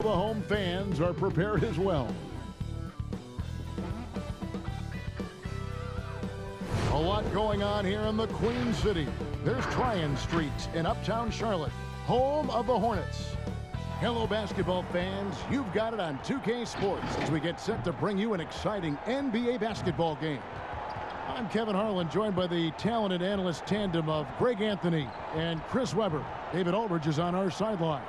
the home fans are prepared as well. A lot going on here in the Queen City. There's Tryon Street in uptown Charlotte, home of the Hornets. Hello, basketball fans. You've got it on 2K Sports as we get set to bring you an exciting NBA basketball game. I'm Kevin Harlan, joined by the talented analyst tandem of Greg Anthony and Chris Webber. David Aldridge is on our sideline.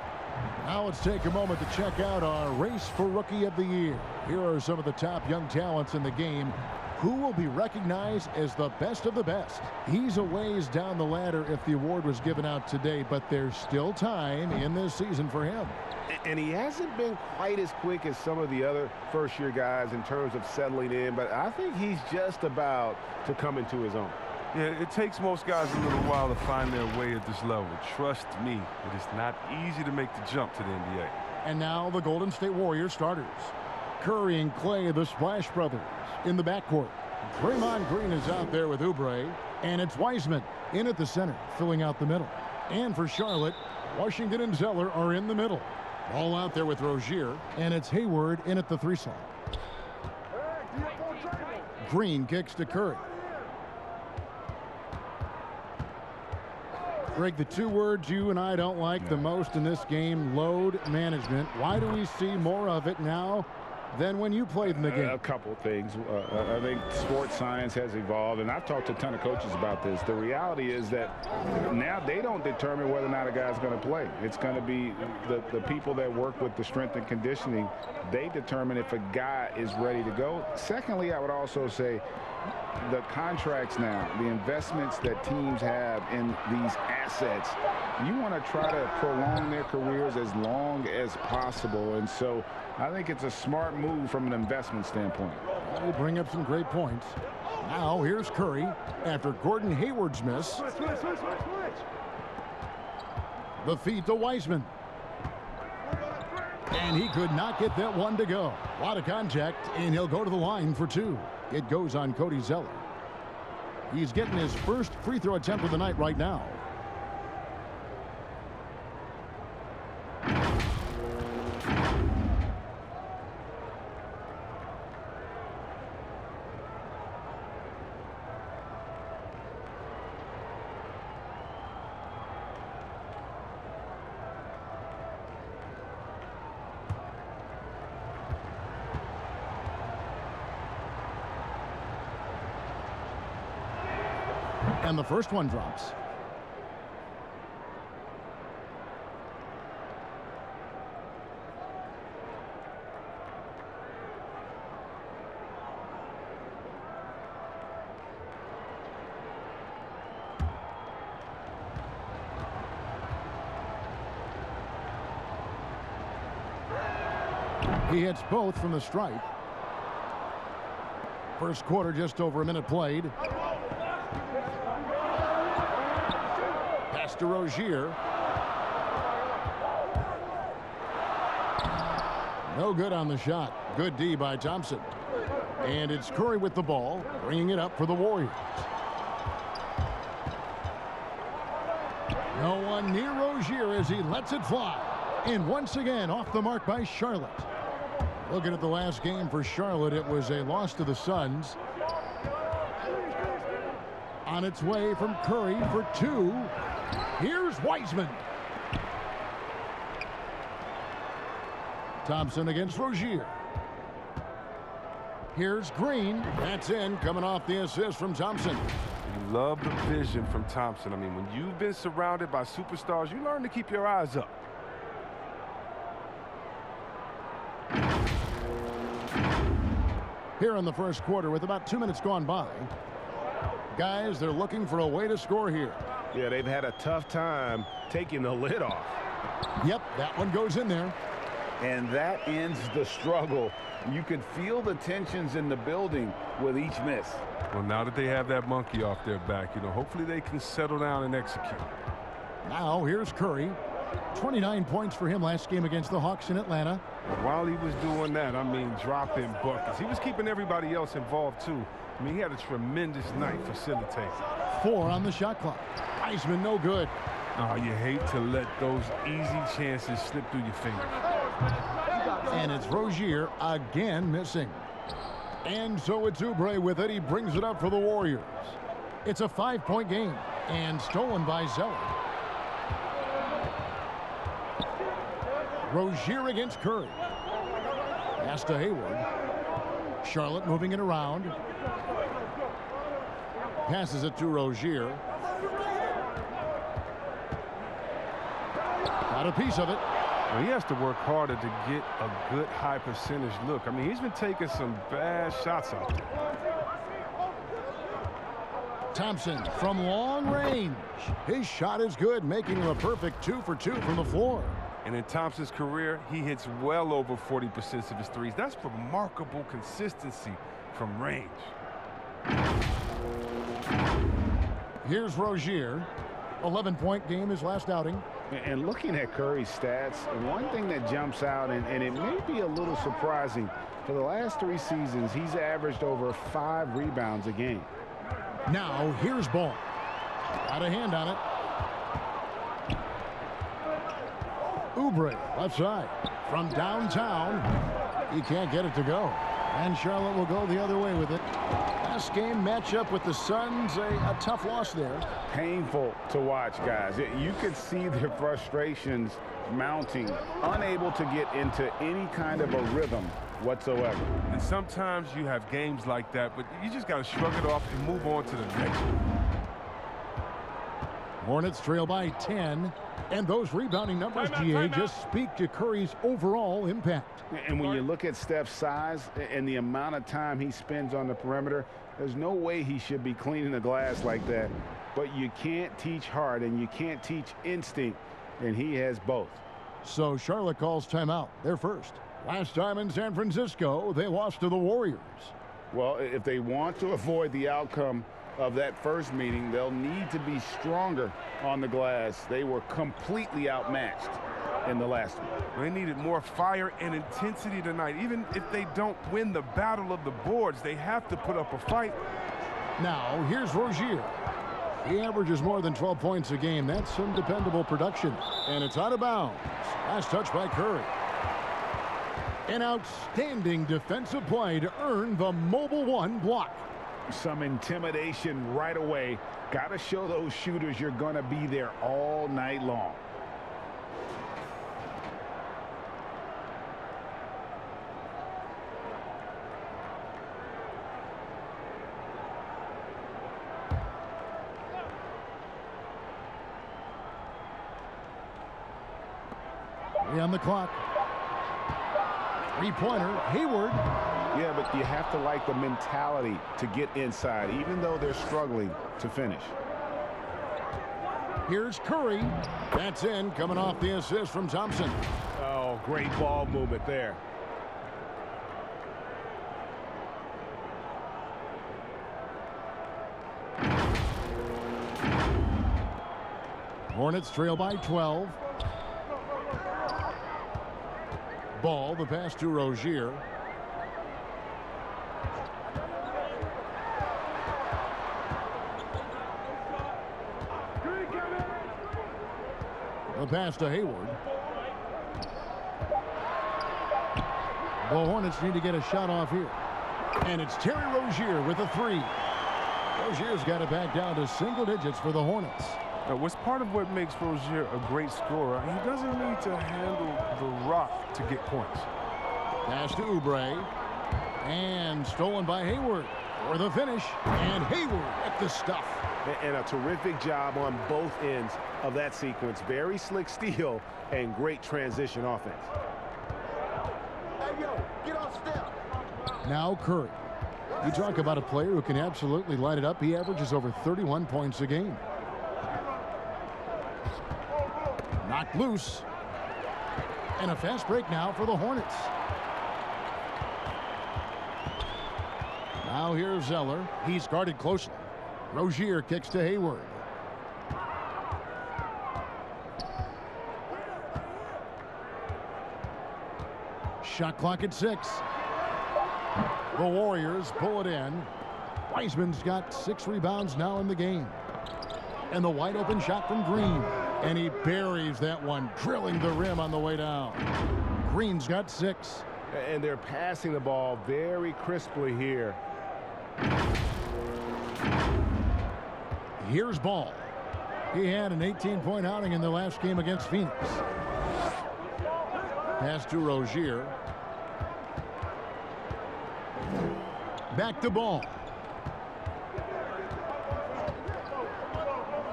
Now let's take a moment to check out our race for Rookie of the Year. Here are some of the top young talents in the game who will be recognized as the best of the best. He's a ways down the ladder if the award was given out today, but there's still time in this season for him. And he hasn't been quite as quick as some of the other first-year guys in terms of settling in, but I think he's just about to come into his own. Yeah, it takes most guys a little while to find their way at this level. Trust me, it is not easy to make the jump to the NBA. And now the Golden State Warriors starters. Curry and Clay, the Splash Brothers, in the backcourt. Draymond Green is out there with Oubre, and it's Weisman in at the center, filling out the middle. And for Charlotte, Washington and Zeller are in the middle. Ball out there with Rozier, and it's Hayward in at the 3 slot. Green kicks to Curry. Greg, the two words you and I don't like the most in this game, load management. Why do we see more of it now than when you played in the game? A couple things. I think sports science has evolved, and I've talked to a ton of coaches about this. The reality is that now they don't determine whether or not a guy's going to play. It's going to be the people that work with the strength and conditioning. They determine if a guy is ready to go. Secondly, I would also say the contracts now, the investments that teams have in these assets, you want to try to prolong their careers as long as possible. And so I think it's a smart move from an investment standpoint. They bring up some great points. Now here's Curry after Gordon Hayward's miss. The feed to Weisman. And he could not get that one to go. A lot of contact, and he'll go to the line for 2. It goes on Cody Zeller. He's getting his first free throw attempt of the night right now. And the first one drops. He hits both from the stripe. First quarter, just over a minute played. To Rozier. No good on the shot. Good D by Thompson. And it's Curry with the ball, bringing it up for the Warriors. No one near Rozier as he lets it fly. And once again, off the mark by Charlotte. Looking at the last game for Charlotte, it was a loss to the Suns. On its way from Curry for 2. Here's Weisman. Thompson against Rozier. Here's Green. That's in, coming off the assist from Thompson. You love the vision from Thompson. I mean, when you've been surrounded by superstars, you learn to keep your eyes up. Here in the first quarter with about 2 minutes gone by. Guys, they're looking for a way to score here. Yeah, they've had a tough time taking the lid off. Yep, that one goes in there. And that ends the struggle. You could feel the tensions in the building with each miss. Well, now that they have that monkey off their back, hopefully they can settle down and execute. Now here's Curry. 29 points for him last game against the Hawks in Atlanta. While he was doing that, dropping buckets. He was keeping everybody else involved, too. He had a tremendous night facilitating. 4 on the shot clock. Weisman, no good. Oh, you hate to let those easy chances slip through your fingers. And it's Rozier again missing. And so it's Oubre with it. He brings it up for the Warriors. It's a 5-point game and stolen by Zeller. Rozier against Curry. Pass to Hayward. Charlotte moving it around. Passes it to Rozier. Got a piece of it. Well, he has to work harder to get a good high percentage look. I mean, he's been taking some bad shots out there. Thompson from long range. His shot is good, making him a perfect 2 for 2 from the floor. And in Thompson's career, he hits well over 40% of his threes. That's remarkable consistency from range. Here's Rozier. 11-point game his last outing. And looking at Curry's stats, one thing that jumps out, and it may be a little surprising, for the last 3 seasons, he's averaged over 5 rebounds a game. Now, here's Ball. Got a hand on it. Oubre, left side. From downtown, he can't get it to go. And Charlotte will go the other way with it. Last game matchup with the Suns, a tough loss there. Painful to watch, guys. You could see their frustrations mounting, unable to get into any kind of a rhythm whatsoever. And sometimes you have games like that, but you just got to shrug it off and move on to the next one. Hornets trail by 10. And those rebounding numbers, GA, just speak to Curry's overall impact. And when you look at Steph's size and the amount of time he spends on the perimeter, there's no way he should be cleaning the glass like that. But you can't teach heart and you can't teach instinct, and he has both. So Charlotte calls timeout. They're first. Last time in San Francisco, they lost to the Warriors. Well, if they want to avoid the outcome of that first meeting, they'll need to be stronger on the glass. They were completely outmatched in the last one. They needed more fire and intensity tonight. Even if they don't win the battle of the boards, they have to put up a fight. Now, here's Rozier. He averages more than 12 points a game. That's some dependable production. And it's out of bounds. Last touch by Curry. An outstanding defensive play to earn the mobile 1 block. Some intimidation right away. Got to show those shooters you're going to be there all night long. On the clock. 3-pointer, Hayward. Yeah, but you have to like the mentality to get inside, even though they're struggling to finish. Here's Curry. That's in, coming off the assist from Thompson. Oh, great ball movement there. Hornets trail by 12. Ball, the pass to Rozier. The pass to Hayward. The Hornets need to get a shot off here. And it's Terry Rozier with a 3. Rozier's got it back down to single digits for the Hornets. What's part of what makes Rozier a great scorer, he doesn't need to handle the rock to get points. Pass to Oubre. And stolen by Hayward for the finish. And Hayward at the stuff. And a terrific job on both ends of that sequence. Very slick steal and great transition offense. Hey, yo, get off step. Now Curry. You talk about a player who can absolutely light it up. He averages over 31 points a game. Knocked loose. And a fast break now for the Hornets. Now here's Zeller. He's guarded closely. Rozier kicks to Hayward. Shot clock at 6. The Warriors pull it in. Weisman's got 6 rebounds now in the game. And the wide open shot from Green. And he buries that one, drilling the rim on the way down. Green's got 6. And they're passing the ball very crisply here. Here's Ball. He had an 18-point outing in the last game against Phoenix. Pass to Rozier. Back to Ball.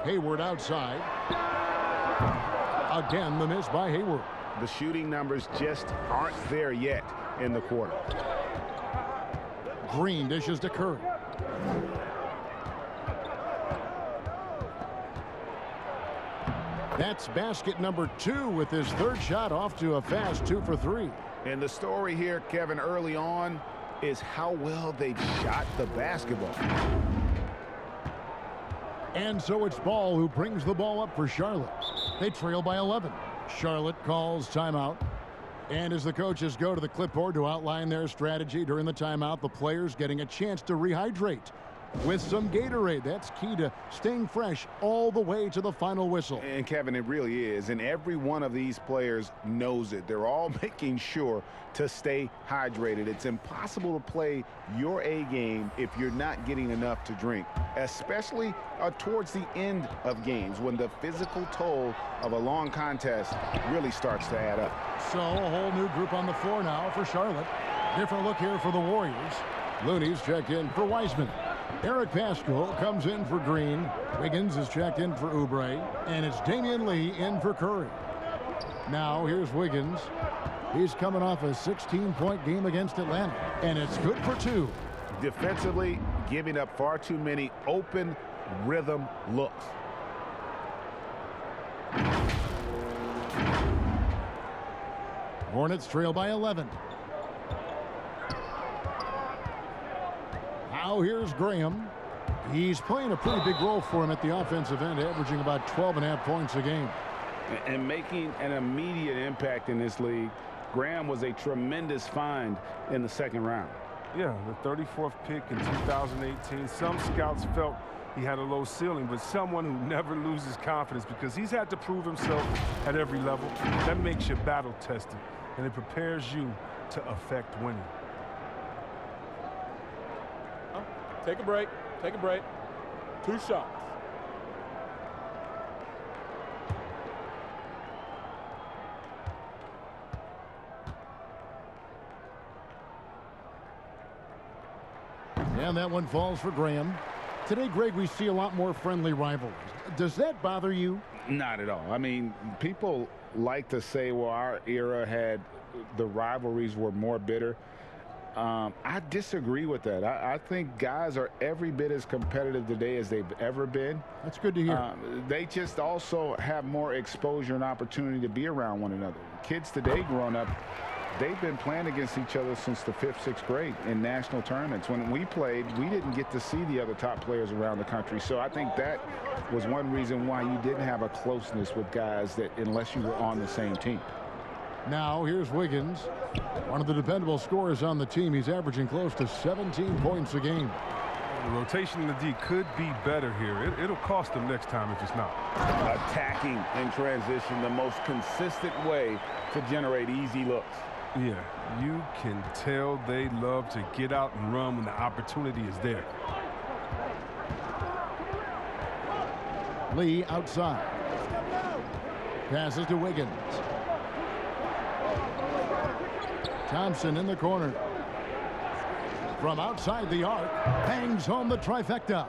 Hayward outside. Again, the miss by Hayward. The shooting numbers just aren't there yet in the quarter. Green dishes to Curry. That's basket number 2 with his third shot off to a fast 2 for 3. And the story here, Kevin, early on is how well they've shot the basketball. And so it's Ball who brings the ball up for Charlotte. They trail by 11. Charlotte calls timeout. And as the coaches go to the clipboard to outline their strategy during the timeout, the players getting a chance to rehydrate with some Gatorade. That's key to staying fresh all the way to the final whistle. And Kevin, it really is. And every one of these players knows it. They're all making sure to stay hydrated. It's impossible to play your A game if you're not getting enough to drink, especially towards the end of games when the physical toll of a long contest really starts to add up. So a whole new group on the floor now for Charlotte. Different look here for the Warriors. Looney's checked in for Weisman. Eric Pascal comes in for Green. Wiggins is checked in for Oubre. And it's Damian Lee in for Curry. Now here's Wiggins. He's coming off a 16-point game against Atlanta. And it's good for 2. Defensively, giving up far too many open rhythm looks. Hornets trail by 11. Now here's Graham. He's playing a pretty big role for him at the offensive end, averaging about 12.5 points a game. And making an immediate impact in this league. Graham was a tremendous find in the second round. Yeah, the 34th pick in 2018. Some scouts felt he had a low ceiling, but someone who never loses confidence because he's had to prove himself at every level. That makes you battle tested, and it prepares you to affect winning. Take a break. Take a break. 2 shots. And that one falls for Graham. Today, Greg, we see a lot more friendly rivalries. Does that bother you? Not at all. I mean, people like to say, well, our era had the rivalries were more bitter. I disagree with that. I think guys are every bit as competitive today as they've ever been. That's good to hear. They just also have more exposure and opportunity to be around one another. Kids today growing up, they've been playing against each other since the 5th, 6th grade in national tournaments. When we played, we didn't get to see the other top players around the country. So I think that was one reason why you didn't have a closeness with guys that unless you were on the same team. Now here's Wiggins, one of the dependable scorers on the team. He's averaging close to 17 points a game. The rotation in the D could be better here. It'll cost them next time if it's not. Attacking in transition, the most consistent way to generate easy looks. Yeah, you can tell they love to get out and run when the opportunity is there. Lee outside. Passes to Wiggins. Thompson in the corner. From outside the arc, bangs home the trifecta.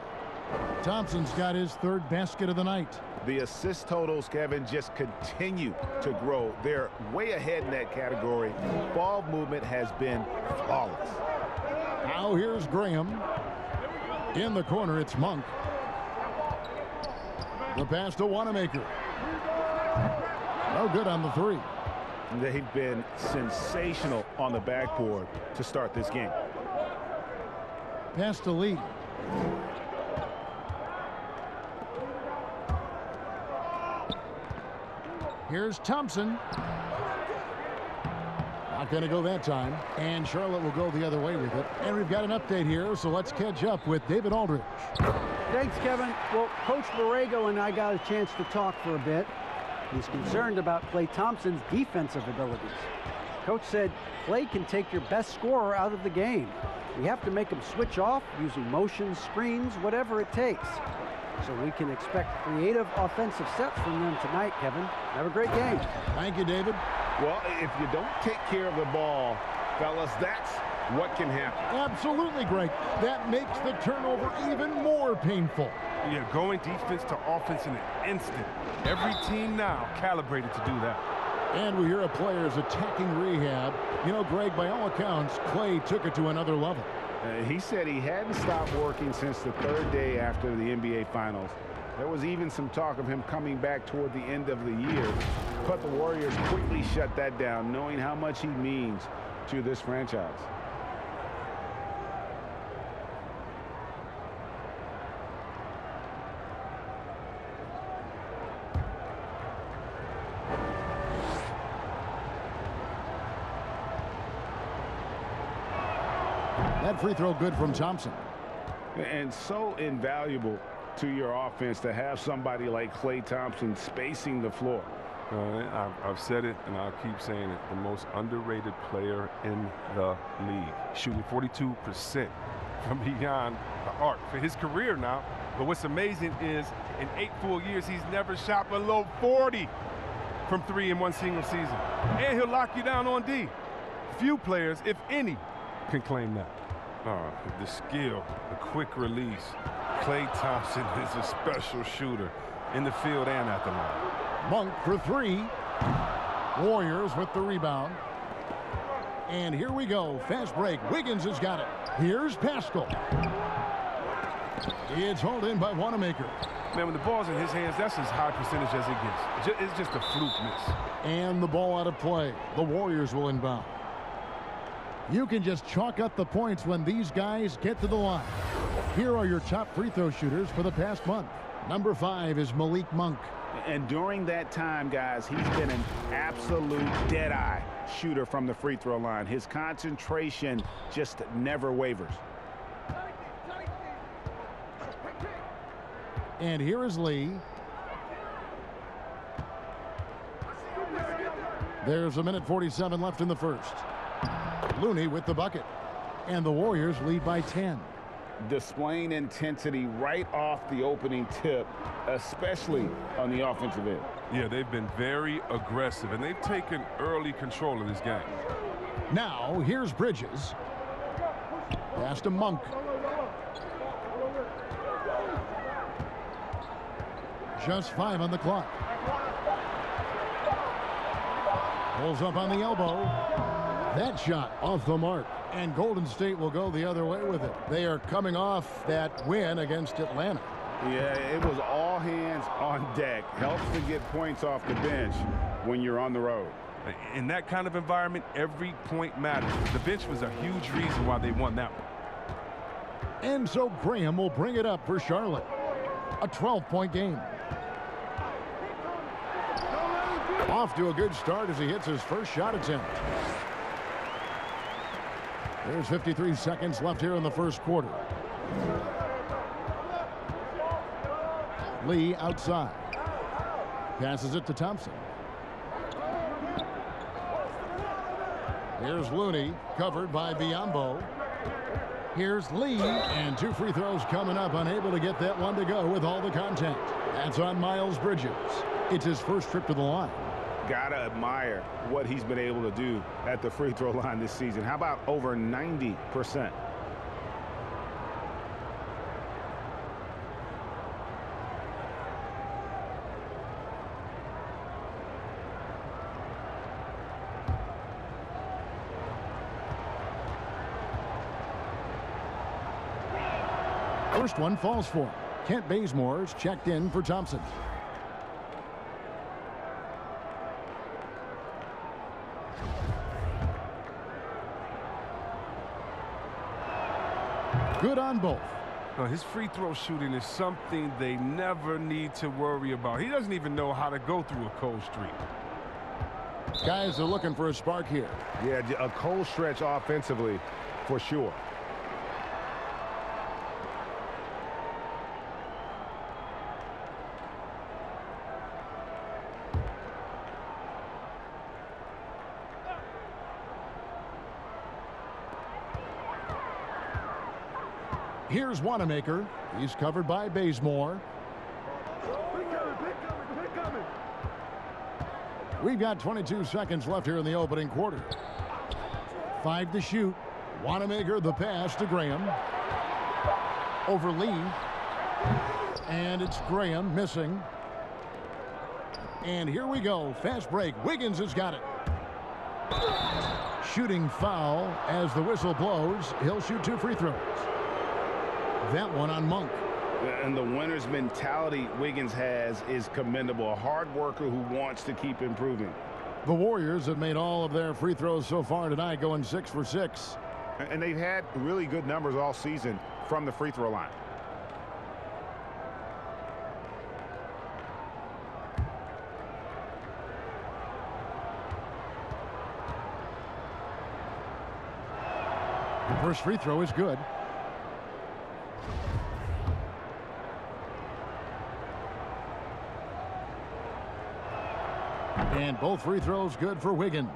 Thompson's got his 3rd basket of the night. The assist totals, Kevin, just continue to grow. They're way ahead in that category. Ball movement has been flawless. Now here's Graham. In the corner, it's Monk. The pass to Wanamaker. No good on the 3. They've been sensational on the backboard to start this game. Pass to Lee. Here's Thompson. Not going to go that time. And Charlotte will go the other way with it. And we've got an update here, so let's catch up with David Aldridge. Thanks, Kevin. Well, Coach Borrego and I got a chance to talk for a bit. He's concerned about Klay Thompson's defensive abilities. Coach said Clay can take your best scorer out of the game. We have to make him switch off using motion, screens, whatever it takes. So we can expect creative offensive sets from them tonight, Kevin. Have a great game. Thank you, David. Well, if you don't take care of the ball, fellas, that's what can happen. Absolutely, Greg. That makes the turnover even more painful. Yeah, going defense to offense in an instant. Every team now calibrated to do that. And we hear a player's attacking rehab. You know, Greg, by all accounts, Clay took it to another level. He said he hadn't stopped working since the third day after the NBA Finals. There was even some talk of him coming back toward the end of the year, but the Warriors quickly shut that down, knowing how much he means to this franchise. That free throw good from Thompson. And so invaluable to your offense to have somebody like Klay Thompson spacing the floor. I've said it, and I'll keep saying it. The most underrated player in the league. Shooting 42% from beyond the arc for his career now. But what's amazing is in 8 full years, he's never shot below 40 from 3 in one single season. And he'll lock you down on D. Few players, if any, can claim that. The skill, the quick release. Klay Thompson is a special shooter in the field and at the line. Monk for 3. Warriors with the rebound. And here we go. Fast break. Wiggins has got it. Here's Pascal. It's hauled in by Wanamaker. Man, when the ball's in his hands, that's as high percentage as it gets. It's just a fluke miss. And the ball out of play. The Warriors will inbound. You can just chalk up the points when these guys get to the line. Here are your top free throw shooters for the past month. Number 5 is Malik Monk. And during that time, guys, he's been an absolute dead-eye shooter from the free throw line. His concentration just never wavers. And here is Lee. There's 1:47 left in the first. Looney with the bucket. And the Warriors lead by 10. Displaying intensity right off the opening tip, especially on the offensive end. Yeah, they've been very aggressive, and they've taken early control of this game. Now, here's Bridges. Pass to Monk. Just 5 on the clock. Pulls up on the elbow. That shot off the mark. And Golden State will go the other way with it. They are coming off that win against Atlanta. Yeah, it was all hands on deck. Helps to get points off the bench when you're on the road. In that kind of environment, every point matters. The bench was a huge reason why they won that one. And so Graham will bring it up for Charlotte. A 12-point game. Off to a good start as he hits his first shot attempt. There's 53 seconds left here in the first quarter. Lee outside. Passes it to Thompson. Here's Looney, covered by Biyombo. Here's Lee, and 2 free throws coming up, unable to get that one to go with all the contact. That's on Miles Bridges. It's his first trip to the line. Gotta admire what he's been able to do at the free throw line this season. How about over 90%? First one falls for him. Kent Bazemore's checked in for Thompson. Good on both. His free throw shooting is something they never need to worry about. He doesn't even know how to go through a cold streak. Guys are looking for a spark here. Yeah, a cold stretch offensively for sure. Here's Wanamaker. He's covered by Bazemore. We've got 22 seconds left here in the opening quarter. 5 to shoot. Wanamaker the pass to Graham. Over Lee. And it's Graham missing. And here we go. Fast break. Wiggins has got it. Shooting foul as the whistle blows. He'll shoot 2 free throws. That one on Monk. And the winner's mentality Wiggins has is commendable. A hard worker who wants to keep improving. The Warriors have made all of their free throws so far tonight, going 6 for 6. And they've had really good numbers all season from the free throw line. The first free throw is good. And both free throws good for Wiggins.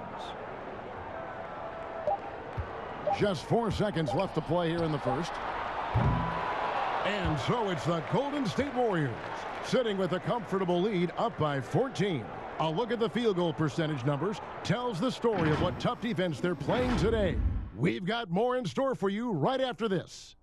Just 4 seconds left to play here in the first. And so it's the Golden State Warriors sitting with a comfortable lead, up by 14. A look at the field goal percentage numbers tells the story of what tough defense they're playing today. We've got more in store for you right after this.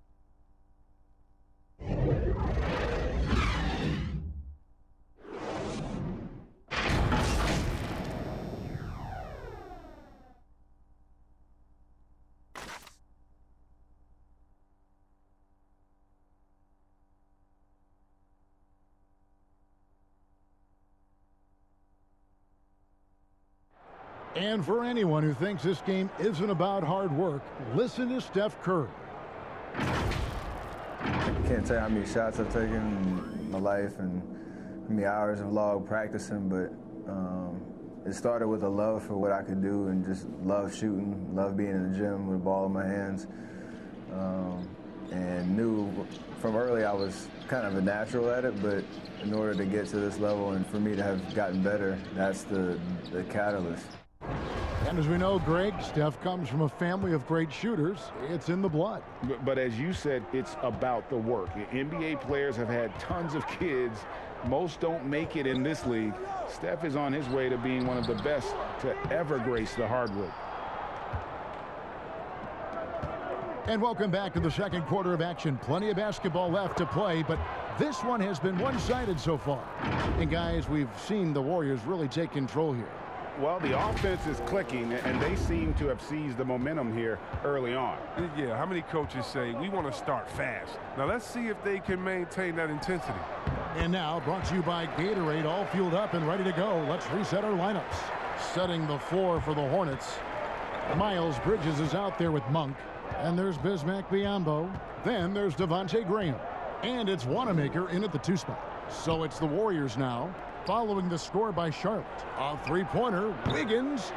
And for anyone who thinks this game isn't about hard work, listen to Steph Curry. I can't tell you how many shots I've taken in my life and how many hours of log practicing, but it started with a love for what I could do and just love shooting, love being in the gym with a ball in my hands, and knew from early I was kind of a natural at it, but in order to get to this level and for me to have gotten better, that's the catalyst. And as we know, Greg, Steph comes from a family of great shooters. It's in the blood. But as you said, it's about the work. NBA players have had tons of kids. Most don't make it in this league. Steph is on his way to being one of the best to ever grace the hardwood. And welcome back to the second quarter of action. Plenty of basketball left to play, but this one has been one-sided so far. And guys, we've seen the Warriors really take control here. Well, the offense is clicking, and they seem to have seized the momentum here early on. Yeah, how many coaches say, we want to start fast? Now, let's see if they can maintain that intensity. And now, brought to you by Gatorade, all fueled up and ready to go. Let's reset our lineups. Setting the floor for the Hornets. Miles Bridges is out there with Monk. And there's Bismack Biyombo. Then there's Devontae Graham. And it's Wanamaker in at the 2 spot. So it's the Warriors now, following the score by Charlotte. A three-pointer, Wiggins.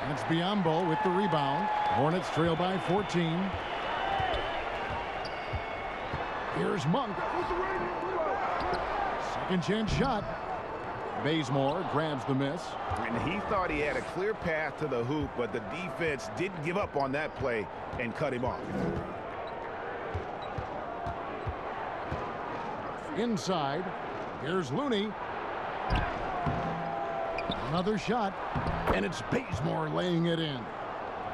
That's Biyombo with the rebound. Hornets trail by 14. Here's Monk. Second chance shot. Bazemore grabs the miss. And he thought he had a clear path to the hoop, but the defense didn't give up on that play and cut him off. Inside, here's Looney. Another shot, and it's Bazemore laying it in.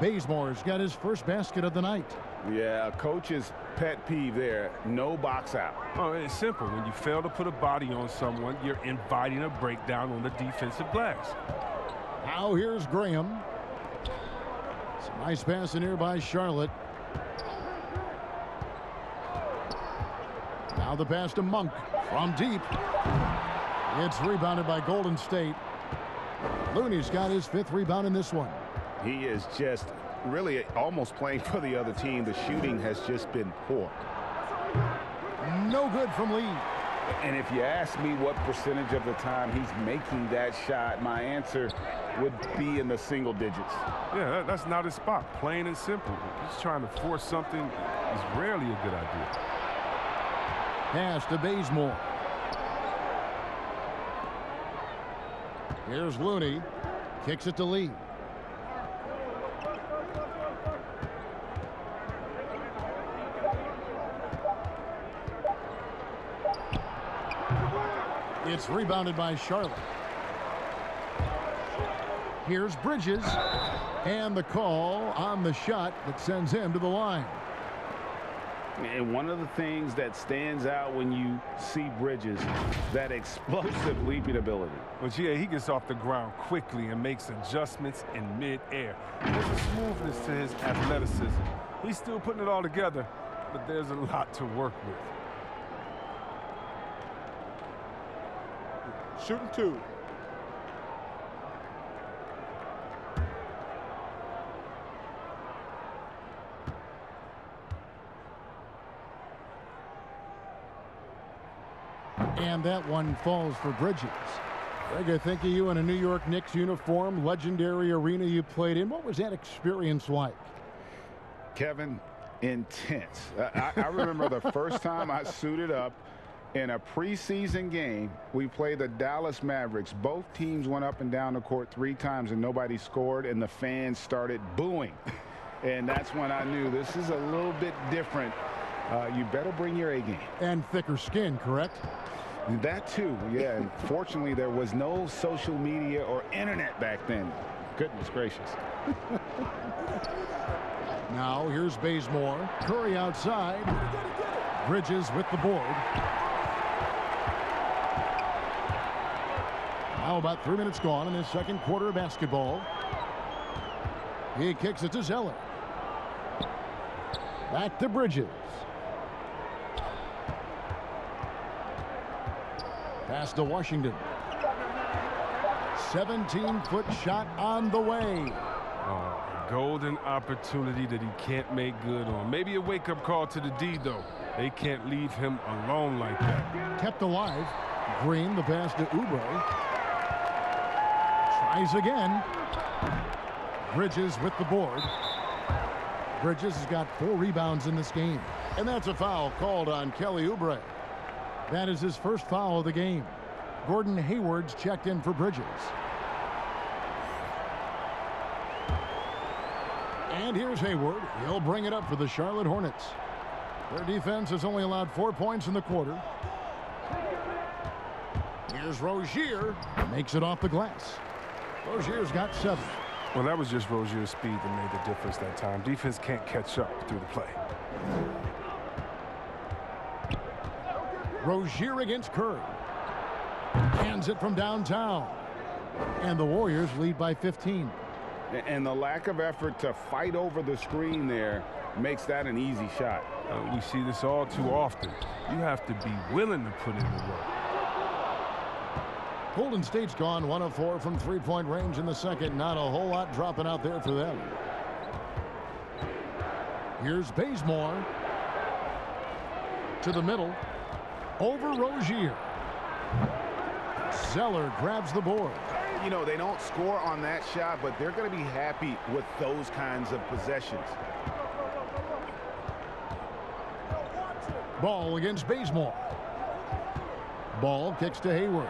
Bazemore's got his first basket of the night. Yeah, coach's pet peeve there, no box out. Oh, it's simple. When you fail to put a body on someone, you're inviting a breakdown on the defensive glass. Now here's Graham. Some nice passing here by Charlotte. Now the pass to Monk from deep. It's rebounded by Golden State. Looney's got his 5th rebound in this one. He is just really almost playing for the other team. The shooting has just been poor. No good from Lee. And if you ask me what percentage of the time he's making that shot, my answer would be in the single digits. Yeah, that's not his spot. Plain and simple. Just trying to force something is rarely a good idea. Pass to Bazemore. Here's Looney. Kicks it to Lee. It's rebounded by Charlotte. Here's Bridges. And the call on the shot that sends him to the line. And one of the things that stands out when you see Bridges, that explosive leaping ability. But yeah, he gets off the ground quickly and makes adjustments in mid-air. There's a smoothness to his athleticism. He's still putting it all together, but there's a lot to work with. Shooting 2. And that one falls for Bridges. Greg, I think of you in a New York Knicks uniform, legendary arena you played in. What was that experience like? Kevin, intense. I remember the first time I suited up in a preseason game. We played the Dallas Mavericks. Both teams went up and down the court 3 times and nobody scored, and the fans started booing. And that's when I knew this is a little bit different. You better bring your A game. And thicker skin, correct? That too, yeah. And fortunately, there was no social media or internet back then. Goodness gracious. Now here's Bazemore. Curry outside. Bridges with the board. Now about 3 minutes gone in this second quarter of basketball. He kicks it to Zeller. Back to Bridges. Pass to Washington. 17-foot shot on the way. Oh, a golden opportunity that he can't make good on. Maybe a wake-up call to the D, though. They can't leave him alone like that. Kept alive. Green, the pass to Oubre. Tries again. Bridges with the board. Bridges has got 4 rebounds in this game. And that's a foul called on Kelly Oubre. That is his first foul of the game. Gordon Hayward's checked in for Bridges. And here's Hayward. He'll bring it up for the Charlotte Hornets. Their defense has only allowed 4 points in the quarter. Here's Rozier. Makes it off the glass. Rozier's got 7. Well, that was just Rozier's speed that made the difference that time. Defense can't catch up through the play. Rozier against Curry. Hands it from downtown. And the Warriors lead by 15. And the lack of effort to fight over the screen there makes that an easy shot. We see this all too often. You have to be willing to put in the work. Golden State's gone 1 of 4 from 3-point range in the second. Not a whole lot dropping out there for them. Here's Bazemore. To the middle. Over Rozier. Zeller grabs the board. You know, they don't score on that shot, but they're going to be happy with those kinds of possessions. Ball against Bazemore. Ball kicks to Hayward.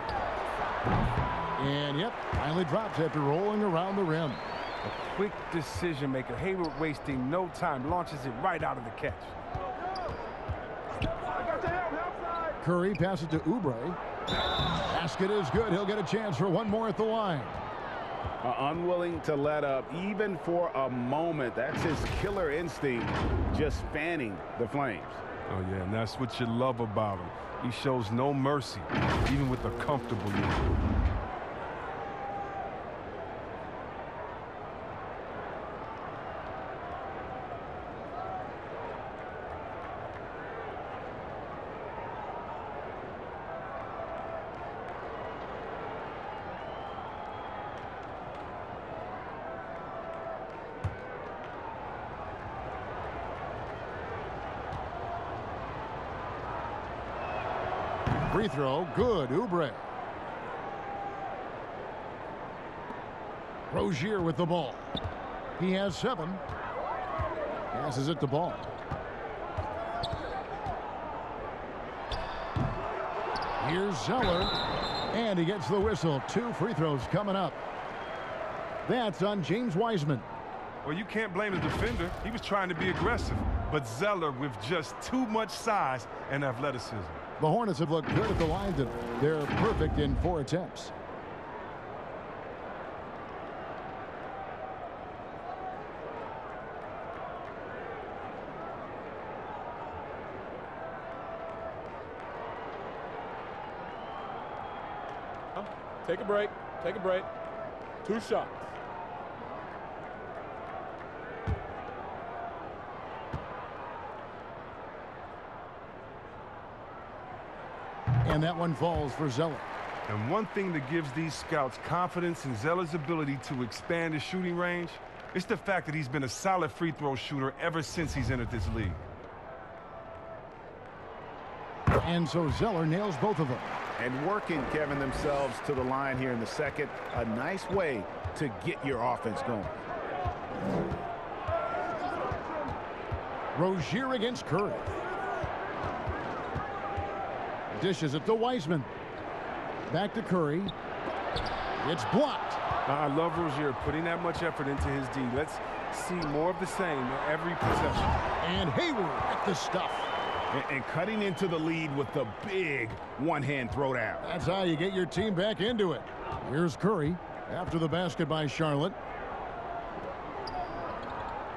And, yep, finally drops after rolling around the rim. A quick decision maker. Hayward wasting no time. Launches it right out of the catch. Curry passes to Oubre. Basket is good. He'll get a chance for one more at the line. Unwilling to let up even for a moment. That's his killer instinct, just fanning the flames. Oh, yeah, and that's what you love about him. He shows no mercy, even with a comfortable lead. Free throw, good. Oubre. Rozier with the ball. He has 7. Passes it to Ball. Here's Zeller. And he gets the whistle. 2 free throws coming up. That's on James Wiseman. Well, you can't blame the defender. He was trying to be aggressive. But Zeller with just too much size and athleticism. The Hornets have looked good at the line tonight. They're perfect in 4 attempts. Take a break. Take a break. 2 shots. And that one falls for Zeller. And one thing that gives these scouts confidence in Zeller's ability to expand his shooting range is the fact that he's been a solid free throw shooter ever since he's entered this league. And so Zeller nails both of them. And working, Kevin, themselves to the line here in the second. A nice way to get your offense going. Rozier against Curry. Dishes it to Weisman. Back to Curry. It's blocked. I love Rozier putting that much effort into his D. Let's see more of the same every possession. And Hayward at the stuff. And cutting into the lead with the big one-hand throwdown. That's how you get your team back into it. Here's Curry after the basket by Charlotte.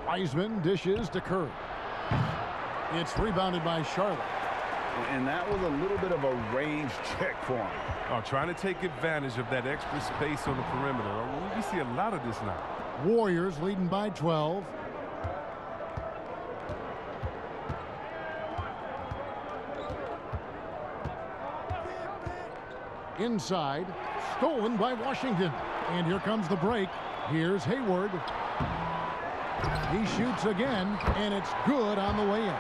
Weisman dishes to Curry. It's rebounded by Charlotte. And that was a little bit of a range check for him. Trying to take advantage of that extra space on the perimeter. We see a lot of this now. Warriors leading by 12. Inside, stolen by Washington. And here comes the break. Here's Hayward. He shoots again, and it's good on the way in.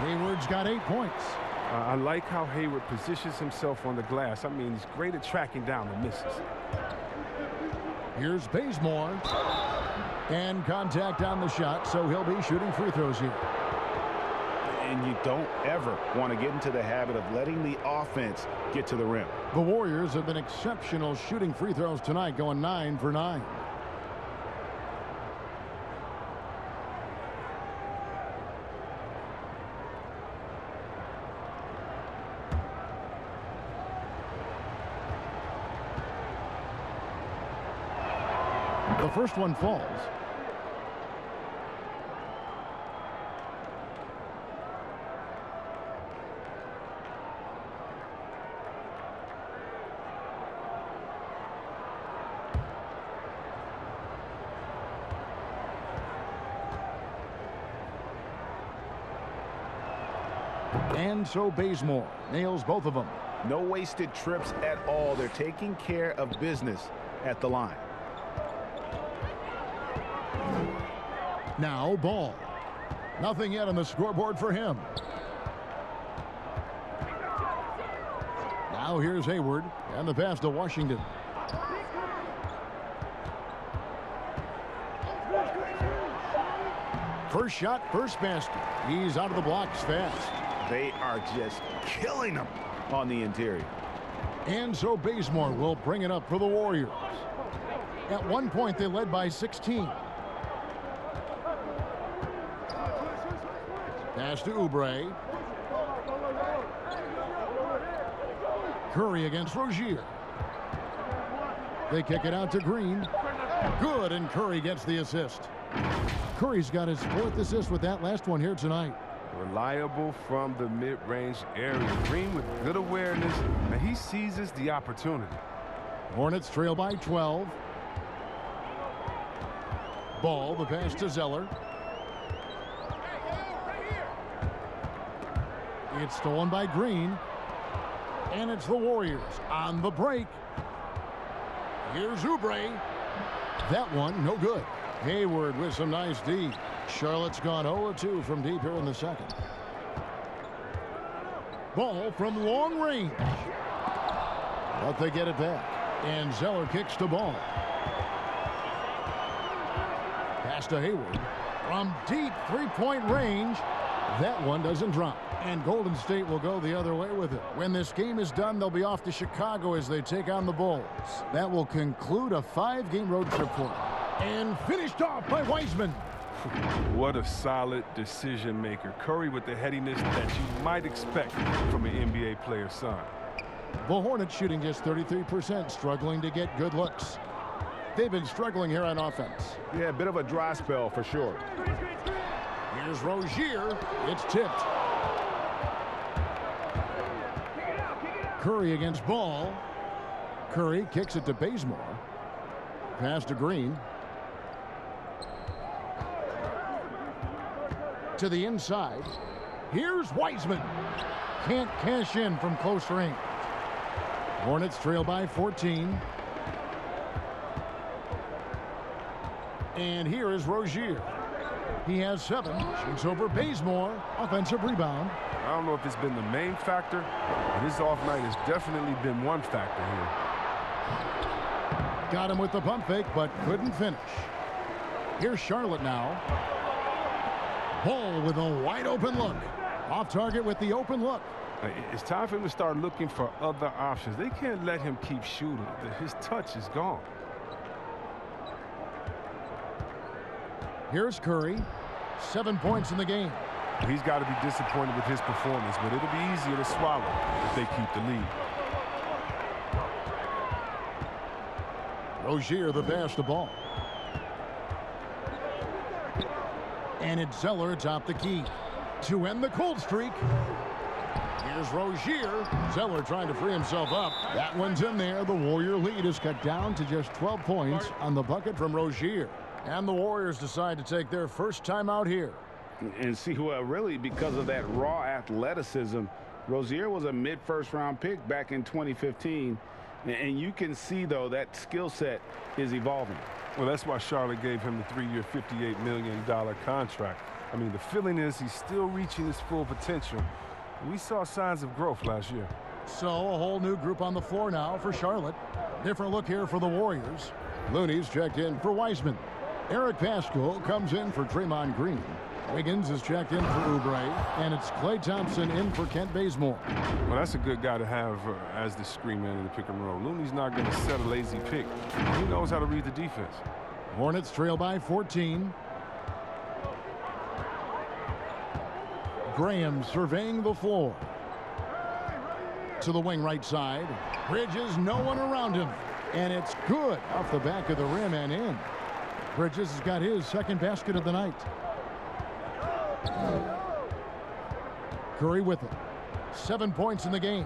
Hayward's got 8 points. I like how Hayward positions himself on the glass. I mean, he's great at tracking down the misses. Here's Bazemore. And contact on the shot, so he'll be shooting free throws here. And you don't ever want to get into the habit of letting the offense get to the rim. The Warriors have been exceptional shooting free throws tonight, going 9 for 9. The first one falls. And so Bazemore nails both of them. No wasted trips at all. They're taking care of business at the line. Now Ball. Nothing yet on the scoreboard for him. Now here's Hayward and the pass to Washington. First shot, first basket. He's out of the blocks fast. They are just killing them on the interior. And so Bazemore will bring it up for the Warriors. At one point, they led by 16. Pass to Oubre. Curry against Rozier. They kick it out to Green. Good, and Curry gets the assist. Curry's got his 4th assist with that last one here tonight. Reliable from the mid-range area. Green with good awareness, and he seizes the opportunity. Hornets trail by 12. Ball, the pass to Zeller. It's stolen by Green. And it's the Warriors on the break. Here's Oubre. That one, no good. Hayward with some nice D. Charlotte's gone 0-2 from deep here in the second. Ball from long range. But they get it back. And Zeller kicks the ball. Pass to Hayward. From deep three-point range. That one doesn't drop. And Golden State will go the other way with it. When this game is done, they'll be off to Chicago as they take on the Bulls. That will conclude a 5-game road trip for them. And finished off by Weisman. What a solid decision maker. Curry with the headiness that you might expect from an NBA player's son. The Hornets shooting just 33%, struggling to get good looks. They've been struggling here on offense. Yeah, a bit of a dry spell for sure. Here's Rozier. It's tipped. Curry against Ball. Curry kicks it to Bazemore. Pass to Green. To the inside. Here's Weisman. Can't cash in from close range. Hornets trail by 14. And here is Rozier. He has 7. Shoots over Bazemore. Offensive rebound. I don't know if it's been the main factor, but his off night has definitely been one factor here. Got him with the pump fake, but couldn't finish. Here's Charlotte now. Ball with a wide open look. Off target with the open look. It's time for him to start looking for other options. They can't let him keep shooting. His touch is gone. Here's Curry. 7 points in the game. He's got to be disappointed with his performance, but it'll be easier to swallow if they keep the lead. Rozier the pass the ball. And it's Zeller atop the key to end the cold streak. Here's Rozier. Zeller trying to free himself up. That one's in there. The Warrior lead is cut down to just 12 points on the bucket from Rozier. And the Warriors decide to take their first time out here. And see, well, really, because of that raw athleticism, Rozier was a mid-first round pick back in 2015. And you can see, though, that skill set is evolving. Well, that's why Charlotte gave him the 3-year, $58 million contract. I mean, the feeling is he's still reaching his full potential. We saw signs of growth last year. So a whole new group on the floor now for Charlotte. Different look here for the Warriors. Looney's checked in for Weisman. Eric Pascal comes in for Draymond Green. Wiggins is checked in for Oubre, and it's Klay Thompson in for Kent Bazemore. Well, that's a good guy to have as the screen man in the pick and roll. Looney's not going to set a lazy pick. He knows how to read the defense. Hornets trail by 14. Graham surveying the floor. To the wing right side. Bridges, no one around him. And it's good off the back of the rim and in. Bridges has got his second basket of the night. Curry with it. 7 points in the game.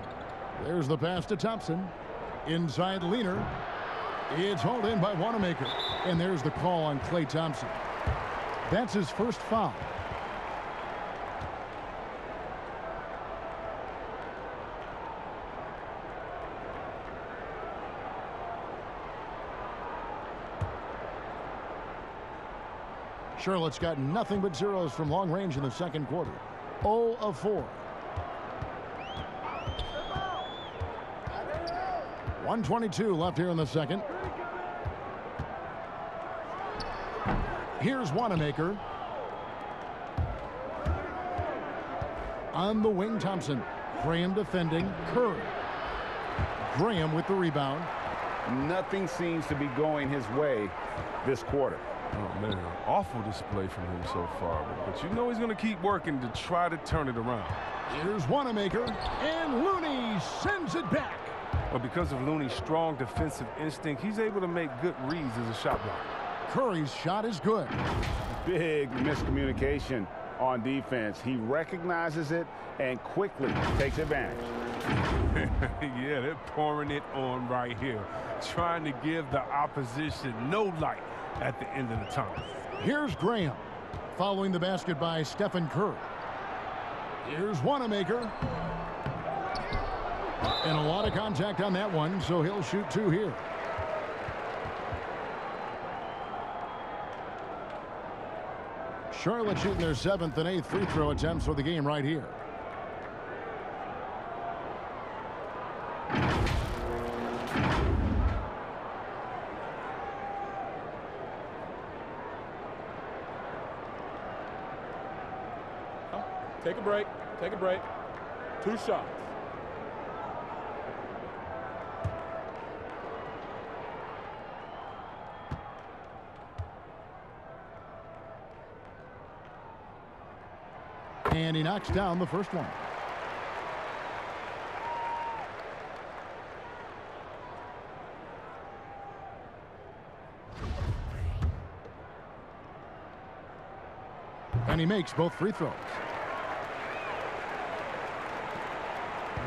There's the pass to Thompson. Inside leaner. It's hauled in by Wanamaker. And there's the call on Klay Thompson. That's his first foul. Charlotte's got nothing but zeros from long range in the second quarter. 0 of 4. 1:22 left here in the second. Here's Wanamaker. On the wing, Thompson. Graham defending. Curry. Graham with the rebound. Nothing seems to be going his way this quarter. Oh, man, awful display from him so far. But you know he's going to keep working to try to turn it around. Here's Wanamaker, and Looney sends it back. But because of Looney's strong defensive instinct, he's able to make good reads as a shot blocker. Curry's shot is good. Big miscommunication on defense. He recognizes it and quickly takes advantage. Yeah, they're pouring it on right here, trying to give the opposition no light at the end of the tunnel. Here's Graham, following the basket by Stephen Curry. Here's Wanamaker. And a lot of contact on that one, so he'll shoot 2 here. Charlotte shooting their 7th and 8th free throw attempts for the game right here. Take a break. Take a break. 2 shots. And he knocks down the first one. And he makes both free throws.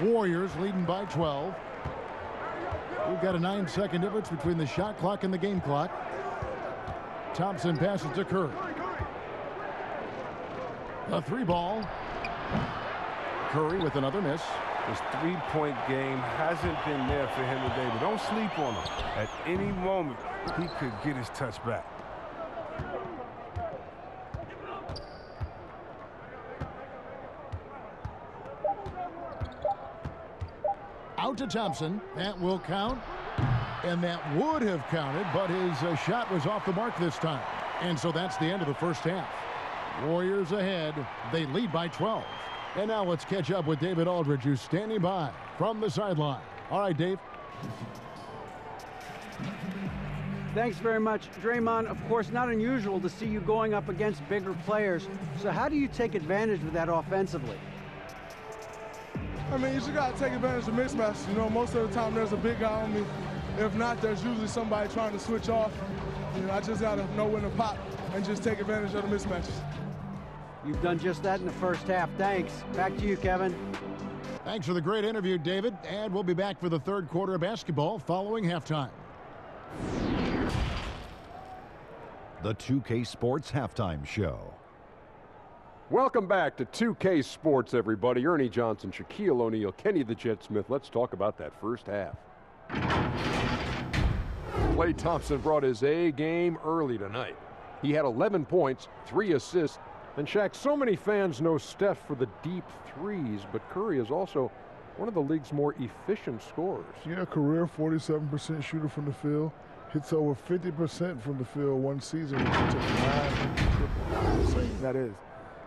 Warriors leading by 12. We've got a 9-second difference between the shot clock and the game clock. Thompson passes to Curry. A three ball. Curry with another miss. His three-point game hasn't been there for him today, but don't sleep on him. At any moment, he could get his touch back. Out to Thompson. That will count. And that would have counted, but his shot was off the mark this time. And so that's the end of the first half. Warriors ahead. They lead by 12. And now let's catch up with David Aldridge, who's standing by from the sideline. All right, Dave. Thanks very much, Draymond. Of course, not unusual to see you going up against bigger players. So how do you take advantage of that offensively? I mean, you just got to take advantage of mismatches. You know, most of the time there's a big guy on me. If not, there's usually somebody trying to switch off. You know, I just got to know when to pop and just take advantage of the mismatches. You've done just that in the first half. Thanks. Back to you, Kevin. Thanks for the great interview, David. And we'll be back for the third quarter of basketball following halftime. The 2K Sports Halftime Show. Welcome back to 2K Sports, everybody. Ernie Johnson, Shaquille O'Neal, Kenny the Jet Smith. Let's talk about that first half. Klay Thompson brought his A game early tonight. He had 11 points, 3 assists. And Shaq, so many fans know Steph for the deep threes, but Curry is also one of the league's more efficient scorers. Yeah, career 47% shooter from the field. Hits over 50% from the field one season, which he took 9 triples. That is.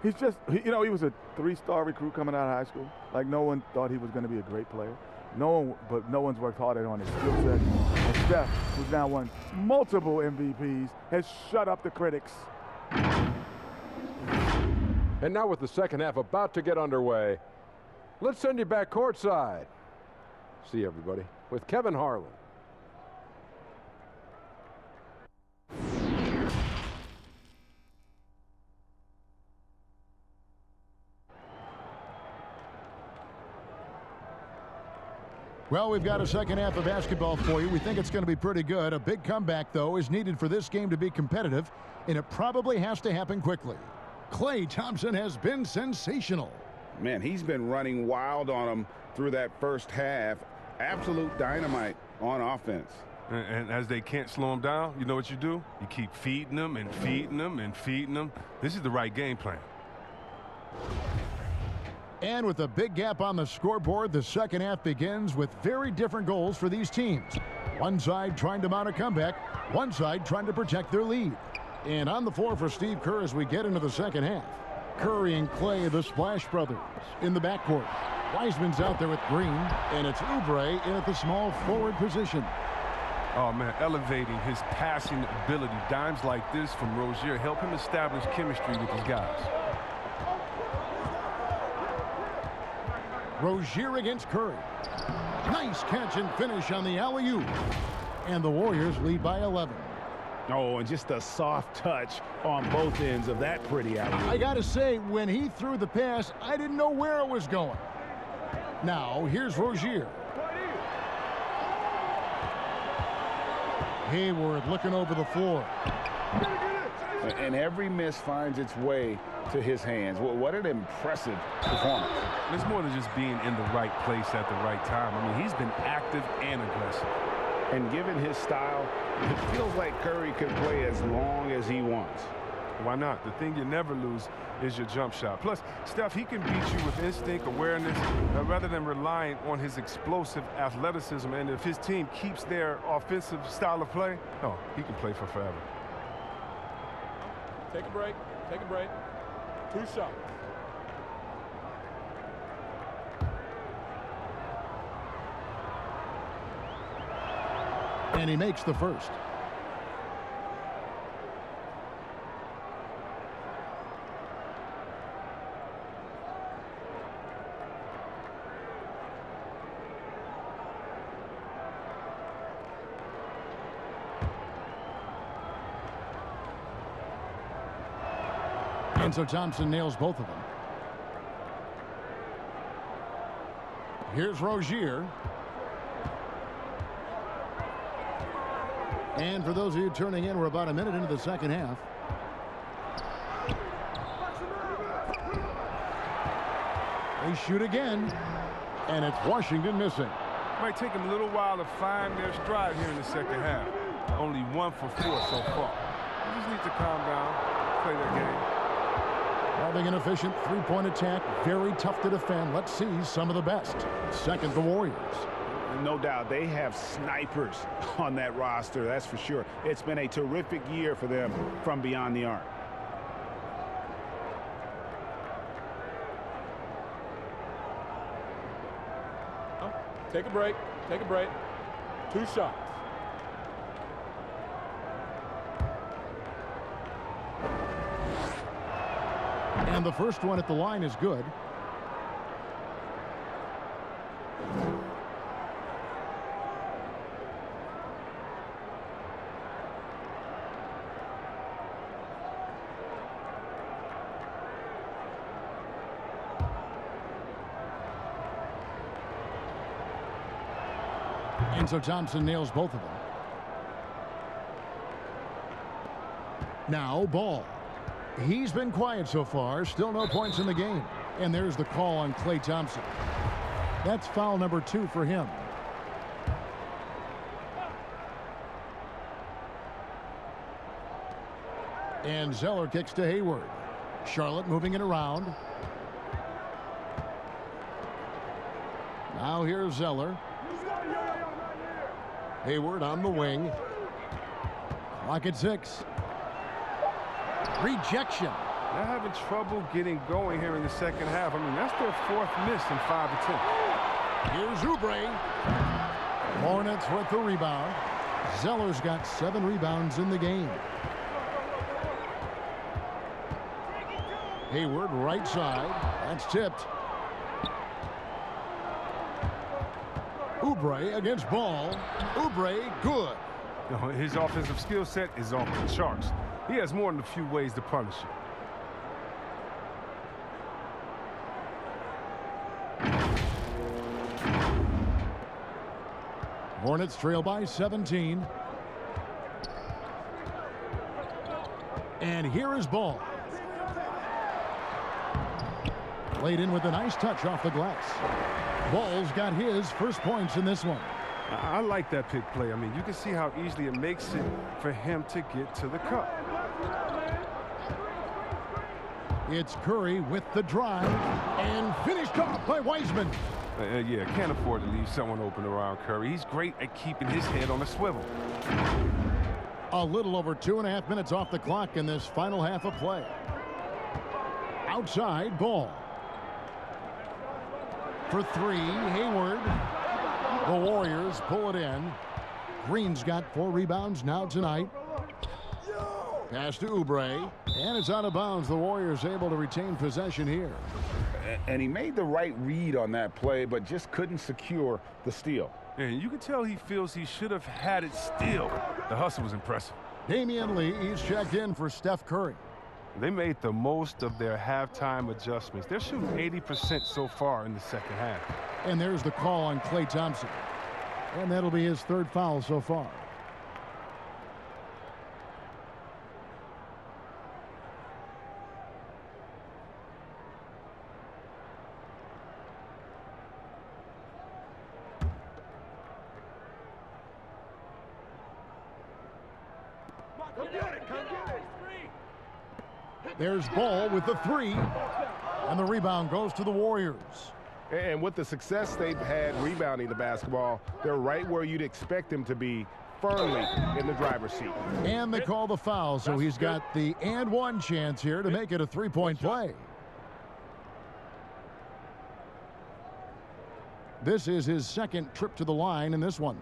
He's just, you know, he was a 3-star recruit coming out of high school. Like, no one thought he was going to be a great player. But no one's worked harder on his skill set. And Steph, who's now won multiple MVPs, has shut up the critics. And now with the second half about to get underway, let's send you back courtside. See everybody with Kevin Harlan. Well, we've got a second half of basketball for you. We think it's going to be pretty good. A big comeback, though, is needed for this game to be competitive, and it probably has to happen quickly. Klay Thompson has been sensational. Man, he's been running wild on him through that first half. Absolute dynamite on offense. And as they can't slow him down, you know what you do? You keep feeding them and feeding them and feeding them. This is the right game plan. And with a big gap on the scoreboard, the second half begins with very different goals for these teams. One side trying to mount a comeback, one side trying to protect their lead. And on the floor for Steve Kerr as we get into the second half. Curry and Klay, the Splash Brothers, in the backcourt. Weisman's out there with Green, and it's Oubre in at the small forward position. Oh, man, elevating his passing ability. Dimes like this from Rozier help him establish chemistry with his guys. Rozier against Curry. Nice catch and finish on the alley-oop. And the Warriors lead by 11. Oh, and just a soft touch on both ends of that pretty alley-oop. I got to say, when he threw the pass, I didn't know where it was going. Now, here's Rozier. Hayward looking over the floor. And every miss finds its way to his hands. What an impressive performance. It's more than just being in the right place at the right time. I mean, he's been active and aggressive. And given his style, it feels like Curry can play as long as he wants. Why not? The thing you never lose is your jump shot. Plus, Steph, he can beat you with instinct, awareness, rather than relying on his explosive athleticism. And if his team keeps their offensive style of play, oh, he can play for forever. Take a break. Take a break. 2 shots. And he makes the first. And so Thompson nails both of them. Here's Rozier. And for those of you turning in, we're about a minute into the second half. They shoot again, and it's Washington missing. Might take them a little while to find their stride here in the second half. Only 1 for 4 so far. You just need to calm down, play their game. Having an efficient three-point attack, very tough to defend. Let's see some of the best. Second, the Warriors. No doubt they have snipers on that roster, that's for sure. It's been a terrific year for them from beyond the arc. Take a break. Take a break. 2 shots. And the first one at the line is good. And so Thompson nails both of them. Now Ball. He's been quiet so far. Still no points in the game. And there's the call on Klay Thompson. That's foul number 2 for him. And Zeller kicks to Hayward. Charlotte moving it around. Now here's Zeller. Hayward on the wing. Clock at 6. Rejection. They're having trouble getting going here in the second half. I mean, that's their 4th miss in 5 attempts. Here's Oubre. Hornets with the rebound. Zeller's got 7 rebounds in the game. Hayward right side. That's tipped. Oubre against Ball. Oubre good. His offensive skill set is off the charts. He has more than a few ways to punish you. Hornets trail by 17. And here is Ball. Laid in with a nice touch off the glass. Ball's got his first points in this one. I like that pick play. I mean, you can see how easily it makes it for him to get to the cup. It's Curry with the drive and finished off by Weisman. Yeah, can't afford to leave someone open around Curry. He's great at keeping his head on a swivel. A little over 2.5 minutes off the clock in this final half of play. Outside Ball. For 3, Hayward. The Warriors pull it in. Green's got 4 rebounds now tonight. Pass to Oubre, and it's out of bounds. The Warriors able to retain possession here. And he made the right read on that play, but just couldn't secure the steal. And you can tell he feels he should have had it still. The hustle was impressive. Damian Lee is checked in for Steph Curry. They made the most of their halftime adjustments. They're shooting 80% so far in the second half. And there's the call on Klay Thompson. And that'll be his 3rd foul so far. There's Ball with the 3. And the rebound goes to the Warriors. And with the success they've had rebounding the basketball, they're right where you'd expect them to be, firmly in the driver's seat. And they call the foul, so he's got the and 1 chance here to make it a 3-point play. This is his 2nd trip to the line in this one.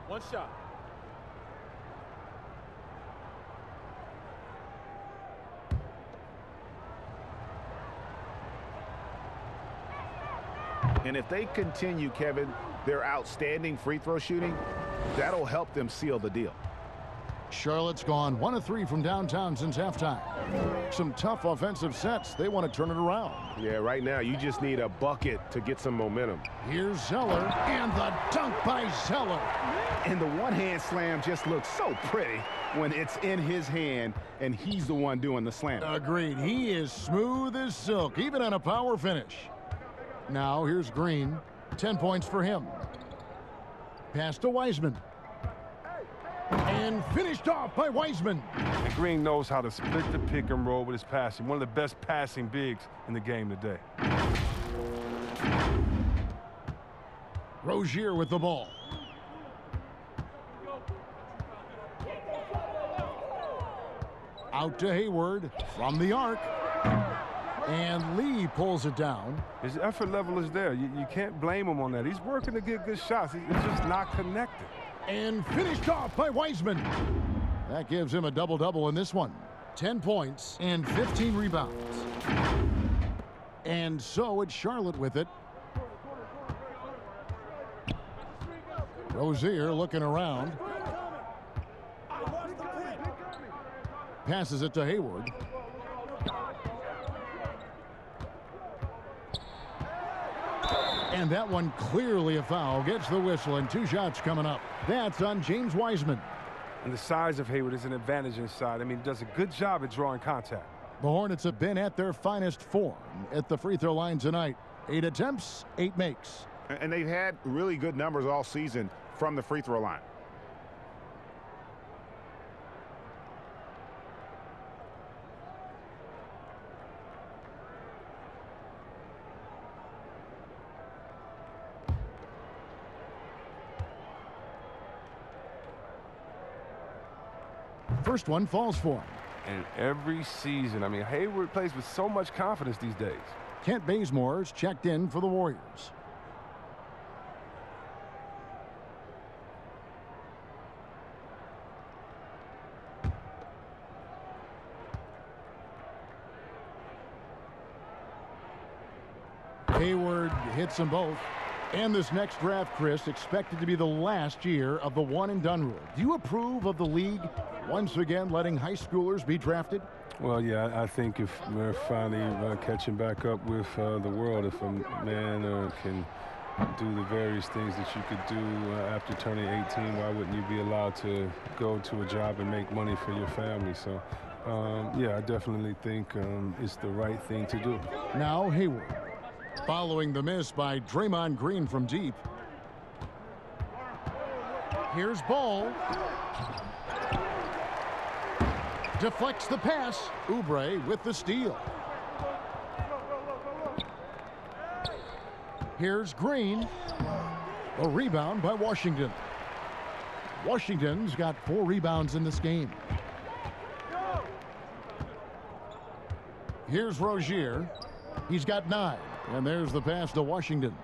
One shot. And if they continue, Kevin, their outstanding free throw shooting, that'll help them seal the deal. Charlotte's gone 1 of 3 from downtown since halftime. Some tough offensive sets. They want to turn it around. Yeah, right now you just need a bucket to get some momentum. Here's Zeller, and the dunk by Zeller. And the one-hand slam just looks so pretty when it's in his hand and he's the one doing the slam. Agreed. He is smooth as silk, even on a power finish. Now here's Green. 10 points for him. Pass to Weisman. And finished off by Weisman. And Green knows how to split the pick and roll with his passing. One of the best passing bigs in the game today. Rozier with the ball. Out to Hayward from the arc. And Lee pulls it down. His effort level is there. You can't blame him on that. He's working to get good shots. He's just not connected. And finished off by Weisman. That gives him a double-double in this one. 10 points and 15 rebounds. And so it's Charlotte with it. Rozier looking around. Passes it to Hayward. And that one clearly a foul. Gets the whistle and 2 shots coming up. That's on James Weisman. And the size of Hayward is an advantage inside. I mean, he does a good job at drawing contact. The Hornets have been at their finest form at the free throw line tonight. 8 attempts, 8 makes. And they've had really good numbers all season from the free throw line. First one falls for him. And every season, I mean, Hayward plays with so much confidence these days. Kent Bazemore's checked in for the Warriors. Hayward hits them both. And this next draft, Chris, expected to be the last year of the one-and-done rule. Do you approve of the league once again letting high schoolers be drafted? Well, yeah, I think if we're finally catching back up with the world, if a man can do the various things that you could do after turning 18, why wouldn't you be allowed to go to a job and make money for your family? So, yeah, I definitely think it's the right thing to do. Now Hayward. Following the miss by Draymond Green from deep. Here's Ball. Deflects the pass. Oubre with the steal. Here's Green. A rebound by Washington. Washington's got 4 rebounds in this game. Here's Rozier. He's got 9. And there's the pass to Washington.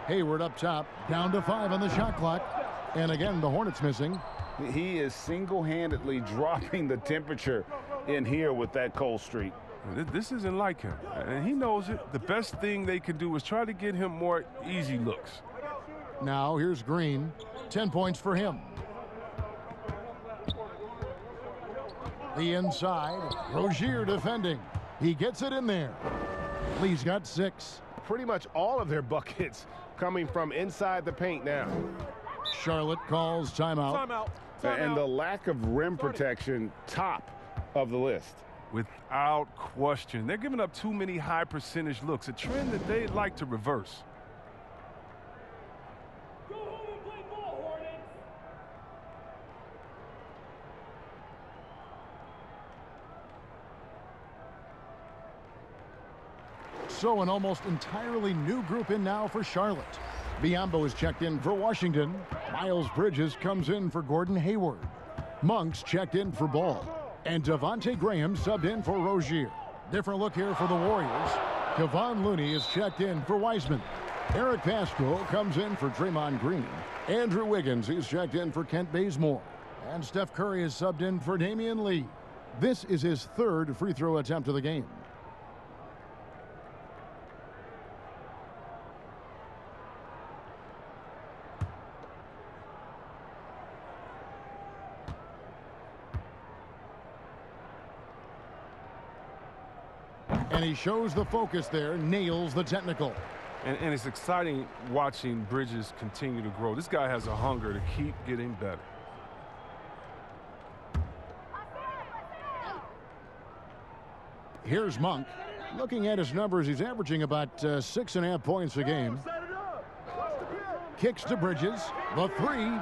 Hayward up top, down to 5 on the shot clock. And again, the Hornets missing. He is single-handedly dropping the temperature in here with that cold streak. This isn't like him, and he knows it. The best thing they can do is try to get him more easy looks. Now here's Green. 10 points for him. The inside, Rozier defending. He gets it in there. Lee's got 6. Pretty much all of their buckets coming from inside the paint now. Charlotte calls timeout. Timeout. And the lack of rim protection, top of the list. Without question. They're giving up too many high percentage looks, a trend that they'd like to reverse. So an almost entirely new group in now for Charlotte. Biombo is checked in for Washington. Miles Bridges comes in for Gordon Hayward. Monk's checked in for Ball. And Devontae Graham subbed in for Rozier. Different look here for the Warriors. Kevon Looney is checked in for Weisman. Eric Pascal comes in for Draymond Green. Andrew Wiggins is checked in for Kent Bazemore. And Steph Curry is subbed in for Damian Lee. This is his 3rd free throw attempt of the game. And he shows the focus there, nails the technical. And it's exciting watching Bridges continue to grow. This guy has a hunger to keep getting better. Here's Monk. Looking at his numbers, he's averaging about 6.5 points a game. Kicks to Bridges. The three.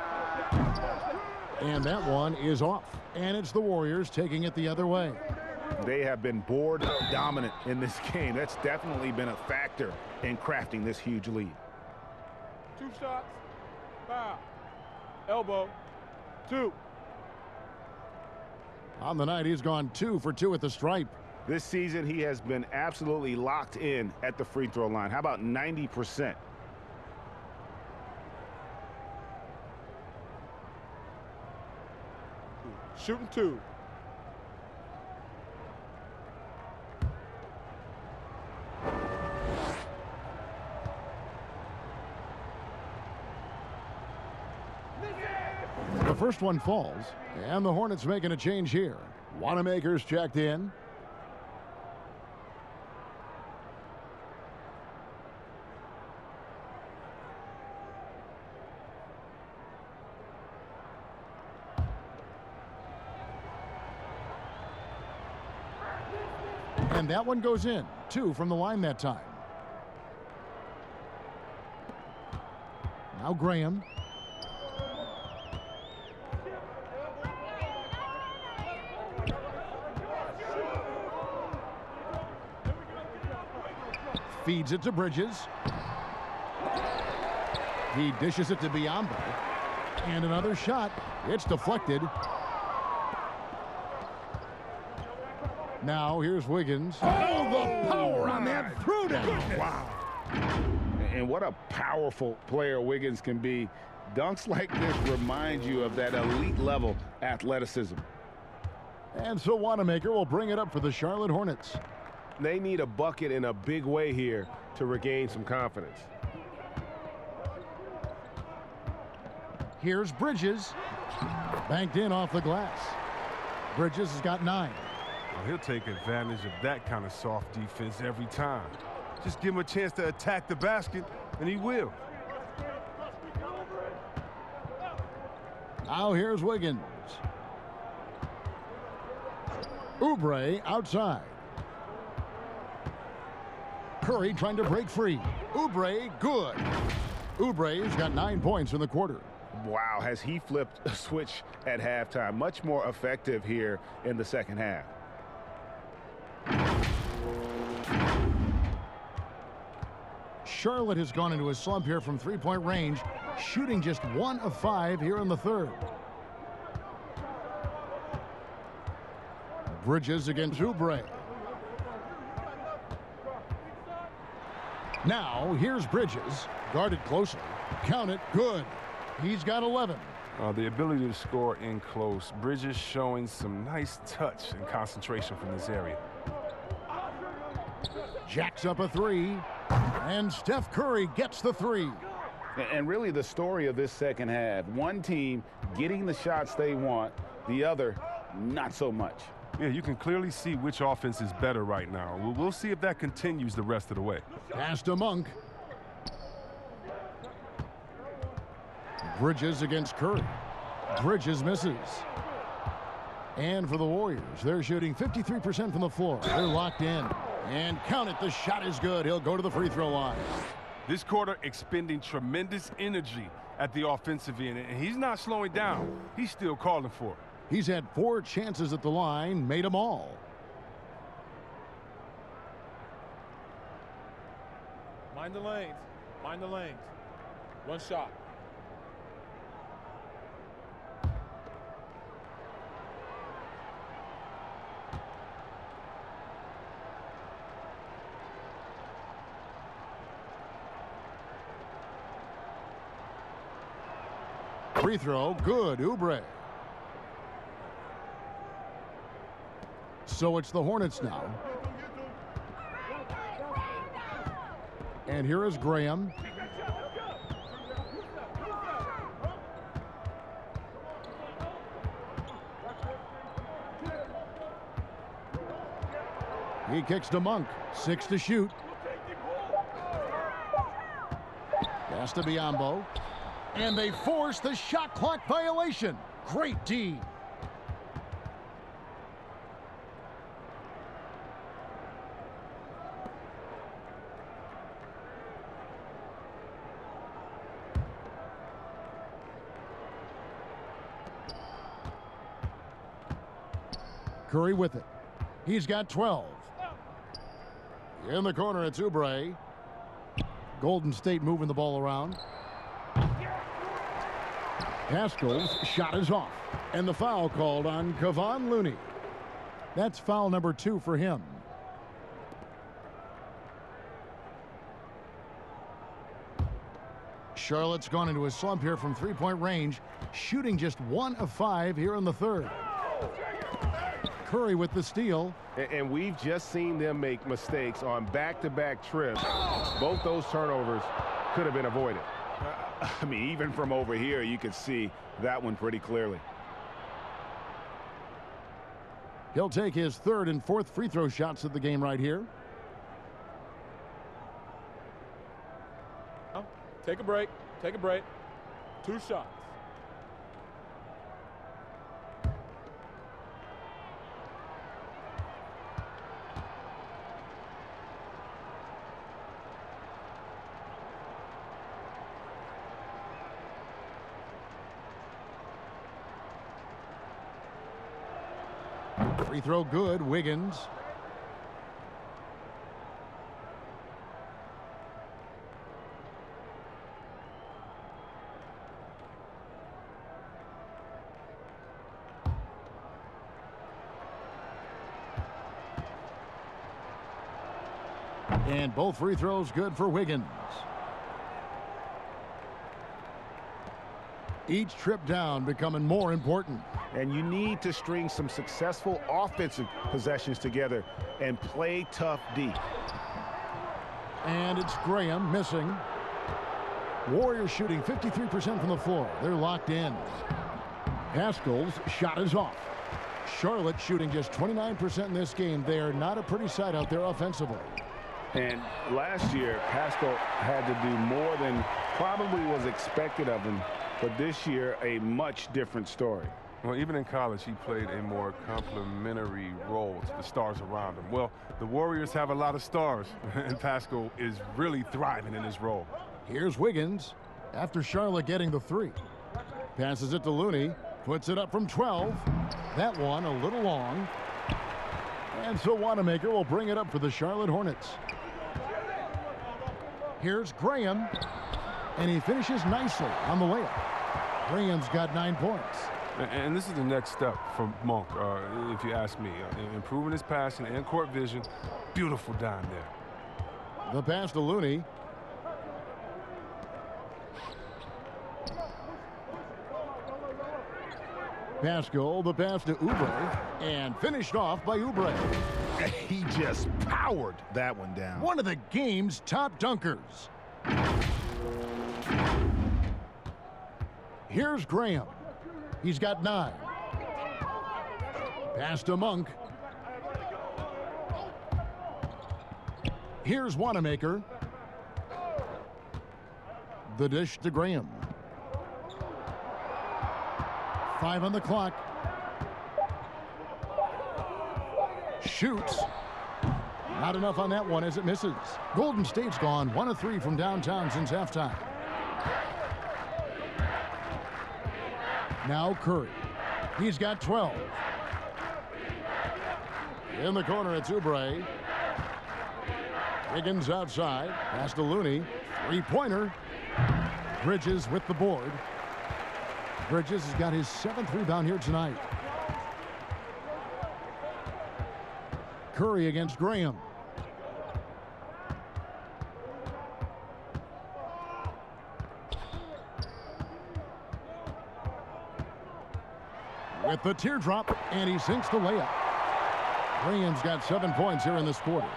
And that one is off. And it's the Warriors taking it the other way. They have been board dominant in this game. That's definitely been a factor in crafting this huge lead. 2 shots. Foul. Elbow. 2. On the night, he's gone 2 for 2 at the stripe. This season, he has been absolutely locked in at the free throw line. How about 90%? Shooting 2. The first one falls, and the Hornets making a change here. Wanamaker's checked in. And that one goes in. 2 from the line that time. Now Graham. Feeds it to Bridges. He dishes it to Biombo. And another shot. It's deflected. Now here's Wiggins. Oh, the power on that throwdown. Wow. And what a powerful player Wiggins can be. Dunks like this remind you of that elite level athleticism. And so Wanamaker will bring it up for the Charlotte Hornets. They need a bucket in a big way here to regain some confidence. Here's Bridges. Banked in off the glass. Bridges has got 9. Well, he'll take advantage of that kind of soft defense every time. Just give him a chance to attack the basket, and he will. Now here's Wiggins. Oubre outside. Curry trying to break free. Oubre, good. Oubre's got 9 points in the quarter. Wow, has he flipped a switch at halftime. Much more effective here in the second half. Charlotte has gone into a slump here from three-point range, shooting just 1 of 5 here in the third. Bridges against Oubre. Now here's Bridges, guarded closely. Count it, good. He's got 11. The ability to score in close. Bridges showing some nice touch and concentration from this area. Jacks up a 3, and Steph Curry gets the 3. And really the story of this second half, one team getting the shots they want, the other not so much. Yeah, you can clearly see which offense is better right now. We'll see if that continues the rest of the way. Pass to Monk. Bridges against Curry. Bridges misses. And for the Warriors, they're shooting 53% from the floor. They're locked in. And count it, the shot is good. He'll go to the free throw line. This quarter expending tremendous energy at the offensive end, and he's not slowing down. He's still calling for it. He's had 4 chances at the line, made them all. Mind the lanes. Mind the lanes. 1 shot. Free throw, good, Oubre. So it's the Hornets now. And here is Graham. He kicks to Monk. 6 to shoot. Pass to Biyombo. And they force the shot clock violation. Great D. Curry with it. He's got 12. In the corner, it's Oubre. Golden State moving the ball around. Pascal's shot is off. And the foul called on Kevon Looney. That's foul number 2 for him. Charlotte's gone into a slump here from three-point range, shooting just 1 of 5 here in the third. Curry with the steal. And we've just seen them make mistakes on back-to-back trips. Both those turnovers could have been avoided. I mean, even from over here, you could see that one pretty clearly. He'll take his 3rd and 4th free throw shots of the game right here. Take a break. Take a break. 2 shots. Free throw good, Wiggins. And both free throws good for Wiggins. Each trip down becoming more important. And you need to string some successful offensive possessions together and play tough D. And it's Graham missing. Warriors shooting 53% from the floor. They're locked in. Pascal's shot is off. Charlotte shooting just 29% in this game. They are not a pretty sight out there offensively. And last year, Pascal had to do more than probably was expected of him. But this year, a much different story. Well, even in college, he played a more complementary role to the stars around him. Well, the Warriors have a lot of stars, and Pascal is really thriving in his role. Here's Wiggins after Charlotte getting the 3. Passes it to Looney, puts it up from 12. That one a little long. And so Wanamaker will bring it up for the Charlotte Hornets. Here's Graham, and he finishes nicely on the layup. Graham's got 9 points. And this is the next step for Monk, if you ask me. Improving his passing and court vision. Beautiful down there. The pass to Looney. Pascal, the pass to Oubre, and finished off by Oubre. He just powered that one down. One of the game's top dunkers. Here's Graham. He's got 9. Pass to Monk. Here's Wanamaker. The dish to Graham. 5 on the clock. Shoots. Not enough on that one as it misses. Golden State's gone 1 of 3 from downtown since halftime. Now Curry. He's got 12. In the corner, it's Oubre. Wiggins outside. Pass to Looney. 3-pointer. Bridges with the board. Bridges has got his 7th rebound here tonight. Curry against Graham. With the teardrop, and he sinks the layup. Graham's got 7 points here in this quarter.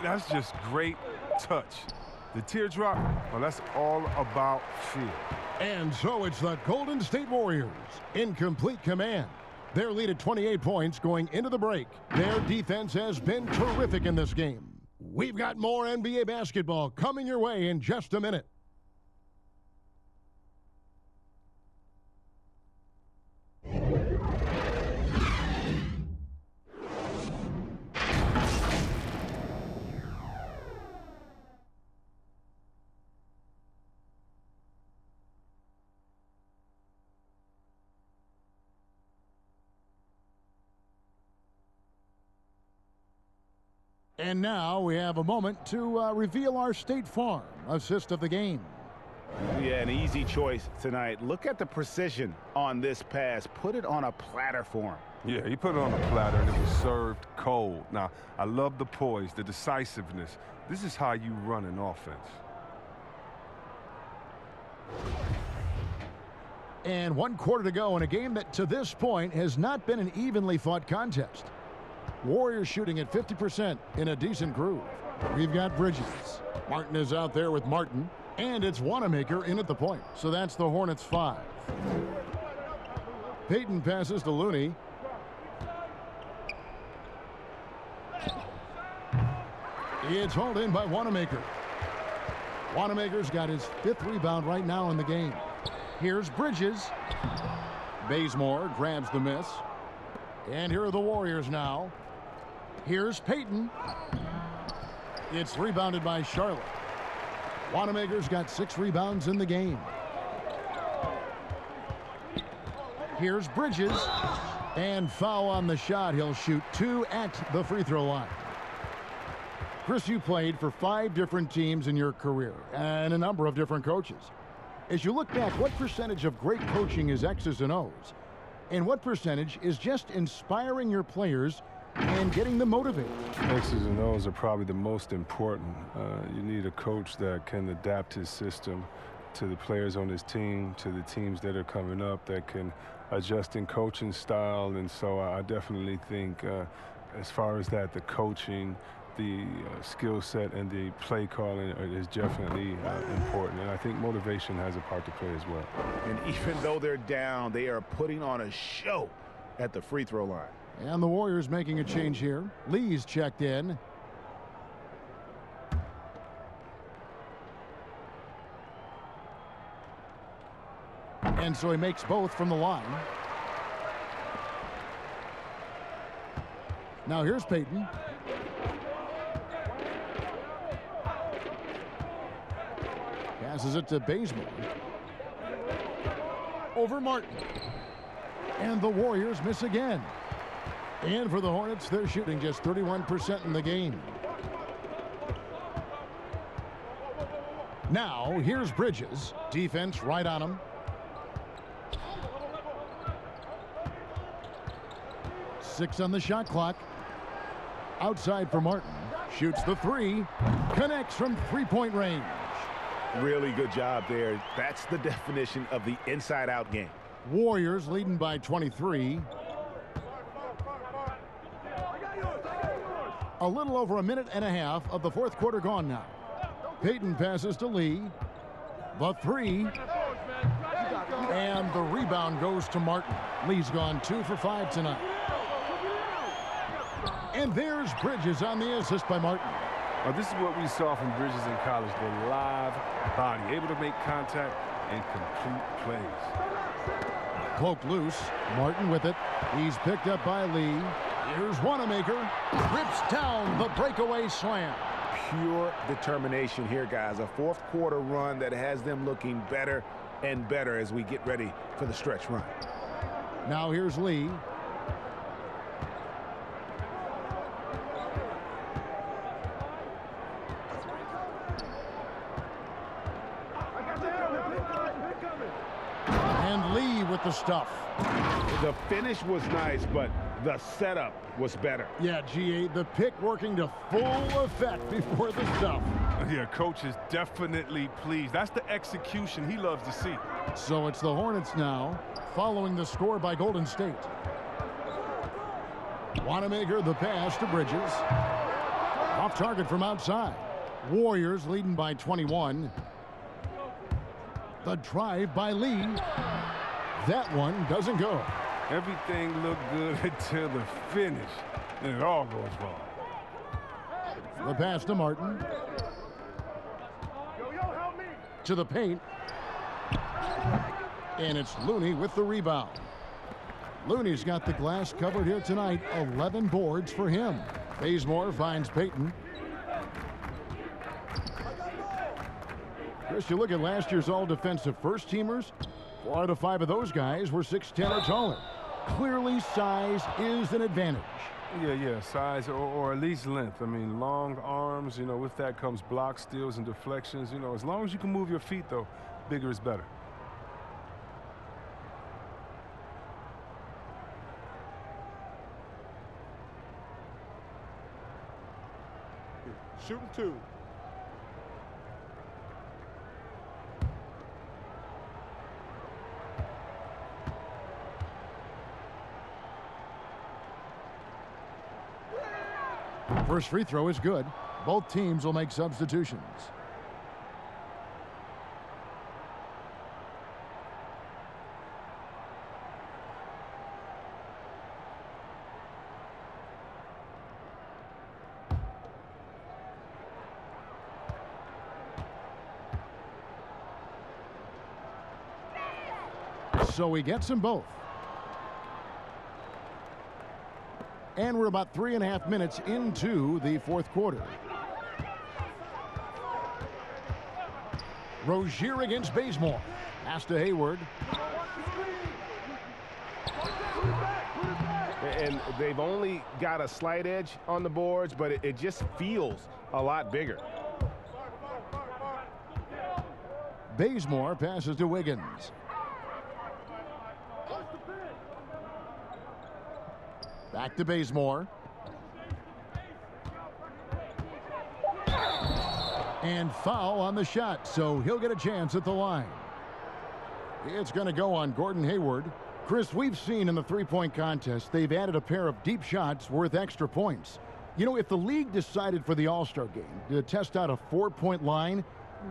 That's just great touch. The teardrop, well, that's all about feel. And so it's the Golden State Warriors in complete command. Their lead at 28 points going into the break. Their defense has been terrific in this game. We've got more NBA basketball coming your way in just a minute. And now we have a moment to reveal our State Farm assist of the game. Yeah, an easy choice tonight. Look at the precision on this pass. Put it on a platter for him. Yeah, he put it on a platter and it was served cold. Now, I love the poise, the decisiveness. This is how you run an offense. And 1 quarter to go in a game that to this point has not been an evenly fought contest. Warriors shooting at 50% in a decent groove. We've got Bridges. Martin is out there with Martin. And it's Wanamaker in at the point. So that's the Hornets 5. Payton passes to Looney. It's hauled in by Wanamaker. Wanamaker's got his 5th rebound right now in the game. Here's Bridges. Bazemore grabs the miss. And here are the Warriors now. Here's Payton. It's rebounded by Charlotte. Wanamaker's got 6 rebounds in the game. Here's Bridges. And foul on the shot. He'll shoot 2 at the free throw line. Chris, you played for 5 different teams in your career and a number of different coaches. As you look back, what percentage of great coaching is X's and O's? And what percentage is just inspiring your players and getting them motivated? X's and O's are probably the most important. You need a coach that can adapt his system to the players on his team, to the teams that are coming up, that can adjust in coaching style. And so I definitely think as far as that, the coaching, the skill set and the play calling is definitely important. And I think motivation has a part to play as well. And even though they're down, they are putting on a show at the free throw line. And the Warriors making a change here. Lee's checked in. And so he makes both from the line. Now here's Payton. Passes it to Bazemore. Over Martin. And the Warriors miss again. And for the Hornets, they're shooting just 31% in the game. Now, here's Bridges. Defense right on him. 6 on the shot clock. Outside for Martin. Shoots the 3. Connects from 3-point range. Really good job there. That's the definition of the inside-out game. Warriors leading by 23. A little over a minute and a half of the 4th quarter gone now. Payton passes to Lee. The 3. And the rebound goes to Martin. Lee's gone 2 for 5 tonight. And there's Bridges on the assist by Martin. Now, this is what we saw from Bridges in college, the live body, able to make contact and complete plays. Poked loose. Martin with it. He's picked up by Lee. Here's Wanamaker. Rips down the breakaway slam. Pure determination here, guys. A 4th quarter run that has them looking better and better as we get ready for the stretch run. Now here's Lee. And Lee with the stuff. The finish was nice, but the setup was better. Yeah, GA, the pick working to full effect before the stuff. Yeah, coach is definitely pleased. That's the execution he loves to see. So it's the Hornets now, following the score by Golden State. Wanamaker, the pass to Bridges. Off target from outside. Warriors leading by 21. The drive by Lee. That one doesn't go. Everything looked good until the finish, and it all goes wrong. The pass to Martin. To the paint. And it's Looney with the rebound. Looney's got the glass covered here tonight. 11 boards for him. Bazemore finds Payton. Chris, you look at last year's all-defensive first-teamers. 4 out of 5 of those guys were 6'10" or taller. Clearly, size is an advantage. Yeah, size or at least length. I mean, long arms, you know, with that comes block steals and deflections. You know, as long as you can move your feet, though, bigger is better. Shooting 2. First free throw is good. Both teams will make substitutions. So he gets them both. And we're about 3.5 minutes into the fourth quarter. Rozier against Bazemore. Pass to Hayward. And they've only got a slight edge on the boards, but it just feels a lot bigger. Bazemore passes to Wiggins. Back to Bazemore. And foul on the shot, so he'll get a chance at the line. It's going to go on Gordon Hayward. Chris, we've seen in the three-point contest, they've added a pair of deep shots worth extra points. You know, if the league decided for the All-Star game to test out a 4-point line,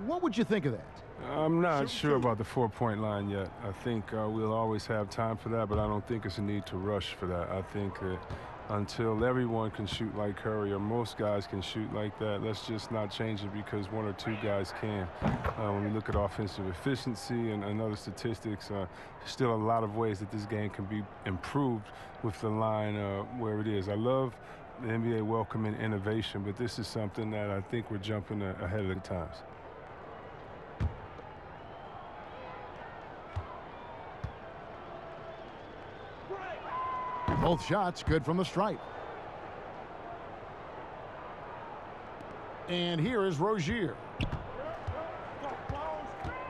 what would you think of that? I'm not sure about the 4-point line yet. I think we'll always have time for that, but I don't think it's a need to rush for that. I think that until everyone can shoot like Curry or most guys can shoot like that, let's just not change it because 1 or 2 guys can. When we look at offensive efficiency and other statistics, there's still a lot of ways that this game can be improved with the line where it is. I love the NBA welcoming innovation, but this is something that I think we're jumping ahead of the times. Both shots good from the stripe. And here is Rozier.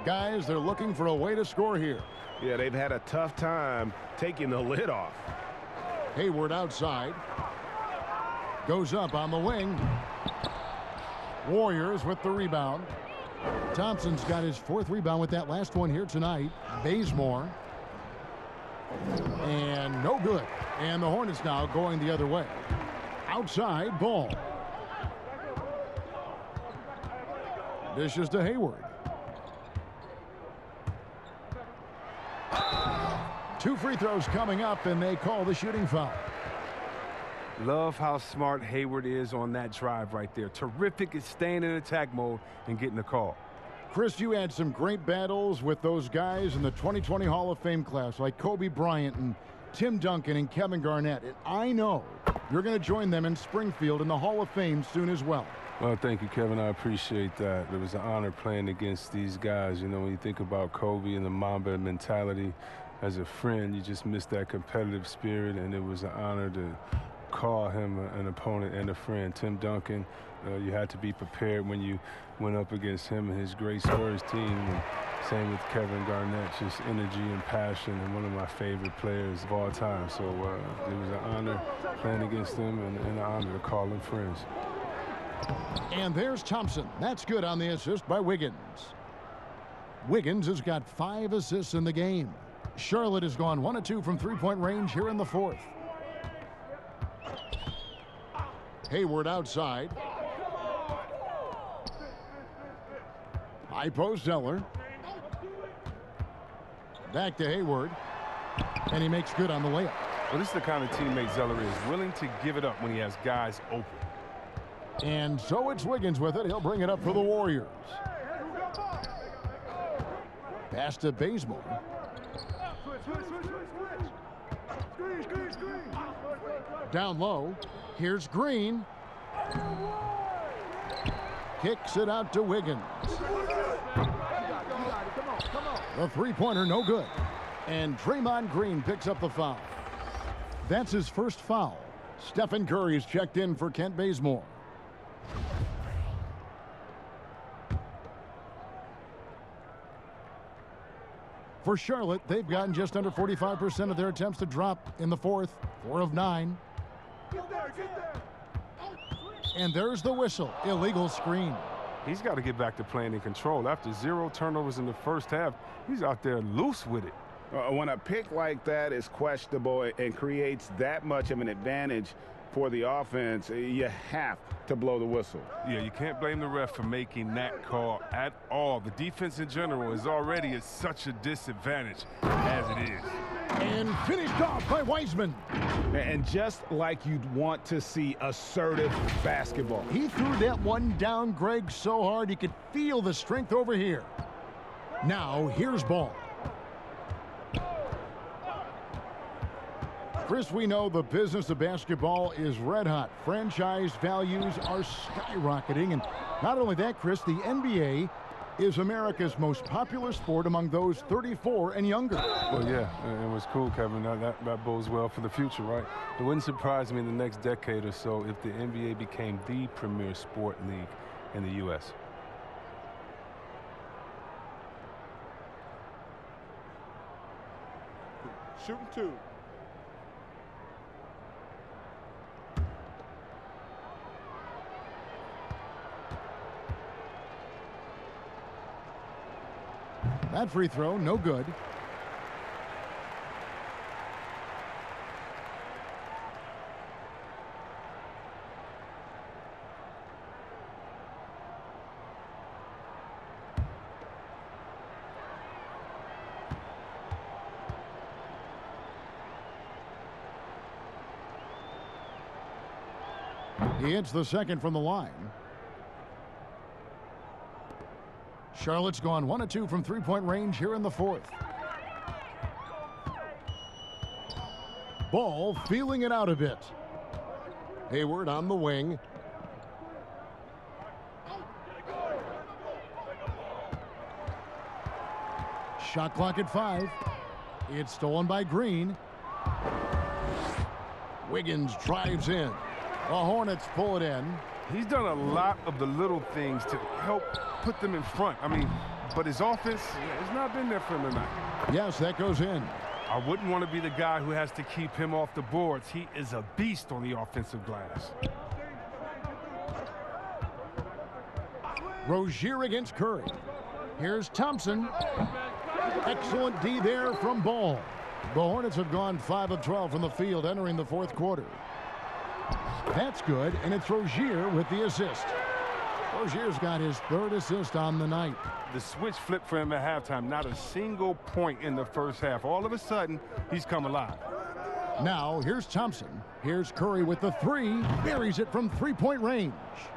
Guys, they're looking for a way to score here. Yeah, they've had a tough time taking the lid off. Hayward outside. Goes up on the wing. Warriors with the rebound. Thompson's got his 4th rebound with that last one here tonight. Bazemore. And no good. And the Hornets now going the other way. Outside ball. Dishes to Hayward. 2 free throws coming up, and they call the shooting foul. Love how smart Hayward is on that drive right there. Terrific at staying in attack mode and getting the call. Chris, you had some great battles with those guys in the 2020 Hall of Fame class, like Kobe Bryant and Tim Duncan and Kevin Garnett. And I know you're going to join them in Springfield in the Hall of Fame soon as well. Well, thank you, Kevin. I appreciate that. It was an honor playing against these guys. You know, when you think about Kobe and the Mamba mentality, as a friend, you just miss that competitive spirit, and it was an honor to call him an opponent and a friend. Tim Duncan, you had to be prepared when you went up against him and his great Spurs team. And same with Kevin Garnett, just energy and passion, and one of my favorite players of all time. So it was an honor playing against him and an honor to call them friends. And there's Thompson. That's good on the assist by Wiggins. Wiggins has got 5 assists in the game. Charlotte has gone 1 of 2 from three-point range here in the 4th. Hayward outside. High post Zeller. Back to Hayward. And he makes good on the layup. Well, this is the kind of teammate Zeller is, willing to give it up when he has guys open. And so it's Wiggins with it. He'll bring it up for the Warriors. Pass to Bazemore. Down low. Here's Green. Kicks it out to Wiggins. The three-pointer, no good. And Draymond Green picks up the foul. That's his first foul. Stephen Curry's checked in for Kent Bazemore. For Charlotte, they've gotten just under 45% of their attempts to drop in the fourth. 4 of 9. And there's the whistle. Illegal screen. He's got to get back to playing in control. After 0 turnovers in the first half, he's out there loose with it. When a pick like that is questionable and creates that much of an advantage for the offense, you have to blow the whistle. Yeah, you can't blame the ref for making that call at all. The defense in general is already at such a disadvantage as it is. And finished off by Weisman. And just like you'd want to see assertive basketball. He threw that one down, Greg, so hard you could feel the strength over here. Now, here's Ball. Chris, we know the business of basketball is red hot. Franchise values are skyrocketing. And not only that, Chris, the NBA is America's most popular sport among those 34 and younger. Well, yeah, it was cool, Kevin. That bodes well for the future, right? It wouldn't surprise me in the next decade or so if the NBA became the premier sport league in the U.S. Shooting 2. That free throw, no good. He hits the second from the line. Charlotte's gone 1 of 2 from three-point range here in the fourth. Ball feeling it out a bit. Hayward on the wing. Shot clock at 5. It's stolen by Green. Wiggins drives in. The Hornets pull it in. He's done a lot of the little things to help put them in front. I mean, but his offense has not been there for him tonight. Yes, that goes in. I wouldn't want to be the guy who has to keep him off the boards. He is a beast on the offensive glass. Rozier against Curry. Here's Thompson. Excellent D there from Ball. The Hornets have gone 5 of 12 from the field entering the fourth quarter. That's good, and it's Rozier with the assist. Rozier's got his 3rd assist on the night. The switch flipped for him at halftime. Not a single point in the first half. All of a sudden, he's come alive. Now, here's Thompson. Here's Curry with the 3. Buries it from three-point range.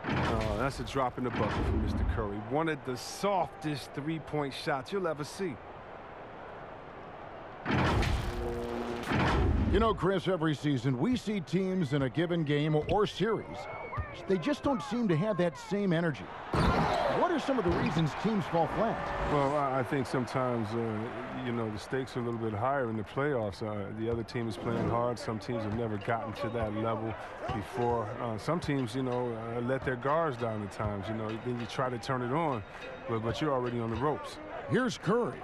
Oh, that's a drop in the bucket for Mr. Curry. One of the softest three-point shots you'll ever see. You know, Chris, every season we see teams in a given game or series. They just don't seem to have that same energy. What are some of the reasons teams fall flat? Well, I think sometimes, you know, the stakes are a little bit higher in the playoffs. The other team is playing hard. Some teams have never gotten to that level before. Some teams, you know, let their guards down at times. You know, then you try to turn it on, but you're already on the ropes. Here's Curry,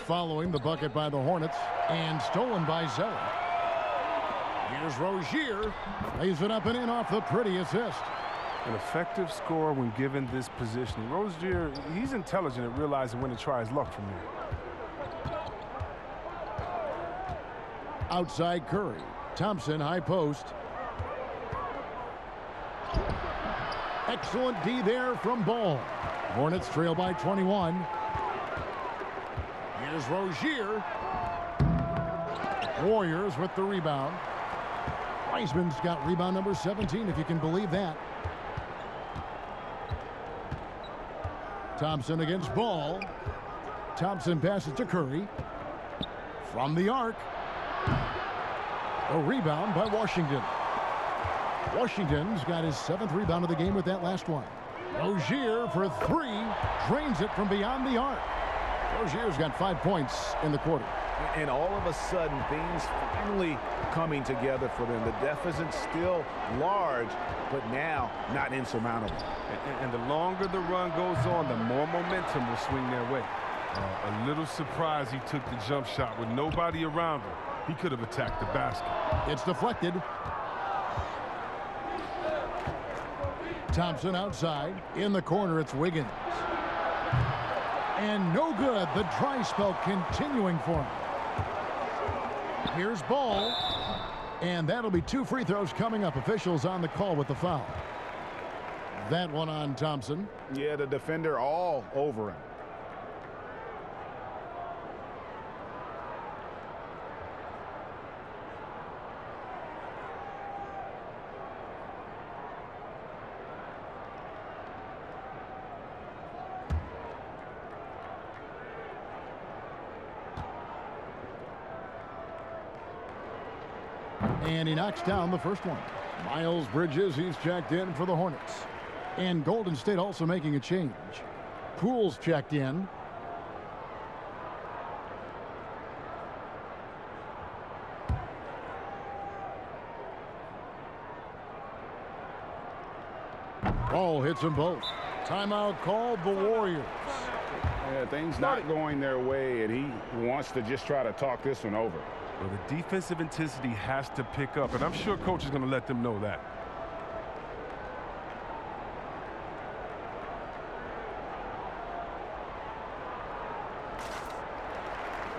following the bucket by the Hornets, and stolen by Zeller. Here's Rozier, lays it up and in off the pretty assist. An effective scorer when given this position. Rozier, he's intelligent at realizing when to try his luck from there. Outside Curry. Thompson, high post. Excellent D there from Ball. Hornets trail by 21. Here's Rozier. Warriors with the rebound. Weisman's got rebound number 17, if you can believe that. Thompson against Ball. Thompson passes to Curry. From the arc. A rebound by Washington. Washington's got his 7th rebound of the game with that last one. Rozier for 3. Drains it from beyond the arc. Rozier's got 5 points in the quarter. And all of a sudden, things finally coming together for them. The deficit's still large, but now not insurmountable. And the longer the run goes on, the more momentum will swing their way. A little surprised he took the jump shot with nobody around him. He could have attacked the basket. It's deflected. Thompson outside. In the corner, it's Wiggins. And no good. The dry spell continuing for him. Here's Ball. And that'll be 2 free throws coming up. Officials on the call with the foul. That one on Thompson. Yeah, the defender all over him. And he knocks down the first one. Miles Bridges, he's checked in for the Hornets. And Golden State also making a change. Poole's checked in. Ball hits them both. Timeout called the Warriors. Yeah, things not going their way, and he wants to just try to talk this one over. Well, the defensive intensity has to pick up, and I'm sure coach is going to let them know that.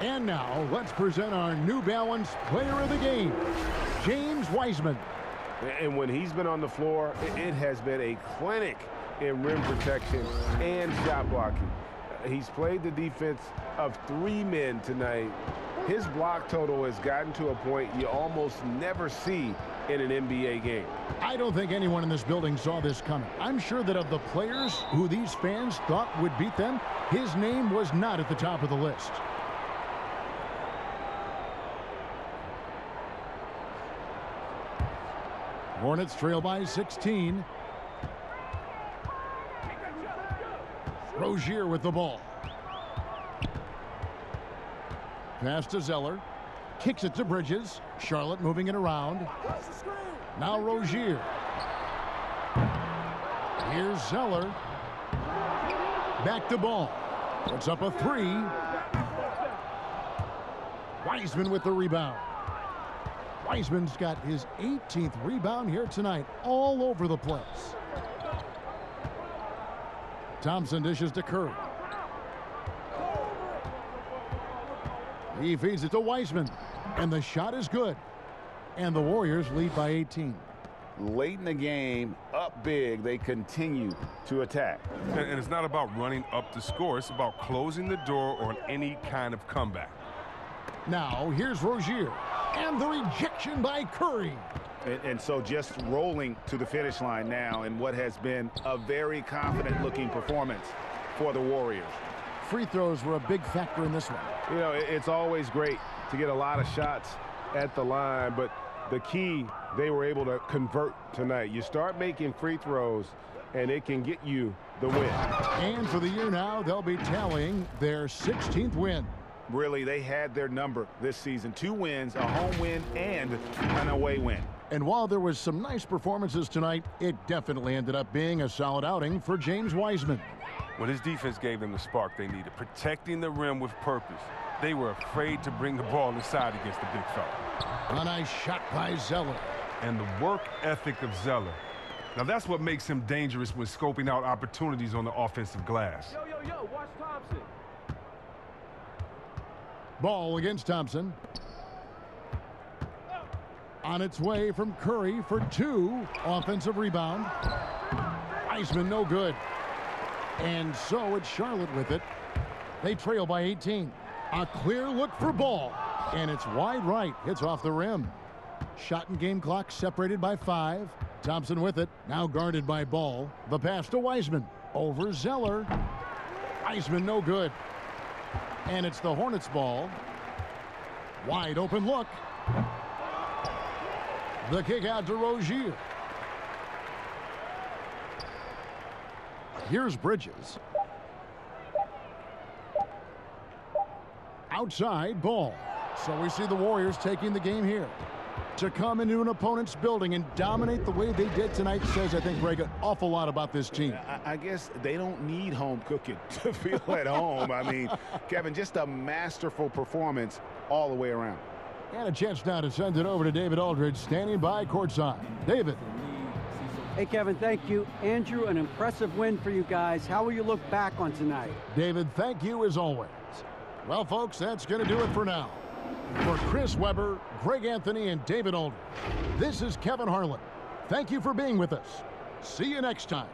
And now, let's present our New Balance Player of the Game, James Weisman. And when he's been on the floor, it has been a clinic in rim protection and shot blocking. He's played the defense of 3 men tonight. His block total has gotten to a point you almost never see in an NBA game. I don't think anyone in this building saw this coming. I'm sure that of the players who these fans thought would beat them, his name was not at the top of the list. Hornets trail by 16. Rozier with the ball. Pass to Zeller. Kicks it to Bridges. Charlotte moving it around. Now Rozier. Here's Zeller. Back to Ball. Puts up a 3. Weisman with the rebound. Weisman's got his 18th rebound here tonight, all over the place. Thompson dishes to Curry. He feeds it to Weisman, and the shot is good. And the Warriors lead by 18. Late in the game, up big, they continue to attack. And it's not about running up the score. It's about closing the door on any kind of comeback. Now, here's Rozier. And the rejection by Curry. And so just rolling to the finish line now in what has been a very confident-looking performance for the Warriors. Free throws were a big factor in this one. You know, it's always great to get a lot of shots at the line, but the key, they were able to convert tonight. You start making free throws, and it can get you the win. And for the year now, they'll be tallying their 16th win. Really, they had their number this season. 2 wins, a home win, and an away win. And while there was some nice performances tonight, it definitely ended up being a solid outing for James Weisman. Well, his defense gave them the spark they needed, protecting the rim with purpose. They were afraid to bring the ball inside against the big fella. A nice shot by Zeller. And the work ethic of Zeller. Now, that's what makes him dangerous when scoping out opportunities on the offensive glass. Yo, watch Thompson. Ball against Thompson. On its way from Curry for 2. Offensive rebound. Weisman no good. And so it's Charlotte with it. They trail by 18. A clear look for Ball. And it's wide right. Hits off the rim. Shot and game clock separated by 5. Thompson with it. Now guarded by Ball. The pass to Weisman. Over Zeller. Weisman no good. And it's the Hornets ball. Wide open look. The kick out to Rozier. Here's Bridges. Outside Ball. So we see the Warriors taking the game here. To come into an opponent's building and dominate the way they did tonight says, I think, Greg, an awful lot about this team. I guess they don't need home cooking to feel at home. I mean, Kevin, just a masterful performance all the way around. And a chance now to send it over to David Aldridge, standing by courtside. David. Hey, Kevin, thank you. Andrew, an impressive win for you guys. How will you look back on tonight? David, thank you as always. Well, folks, that's going to do it for now. For Chris Webber, Greg Anthony, and David Aldridge, this is Kevin Harlan. Thank you for being with us. See you next time.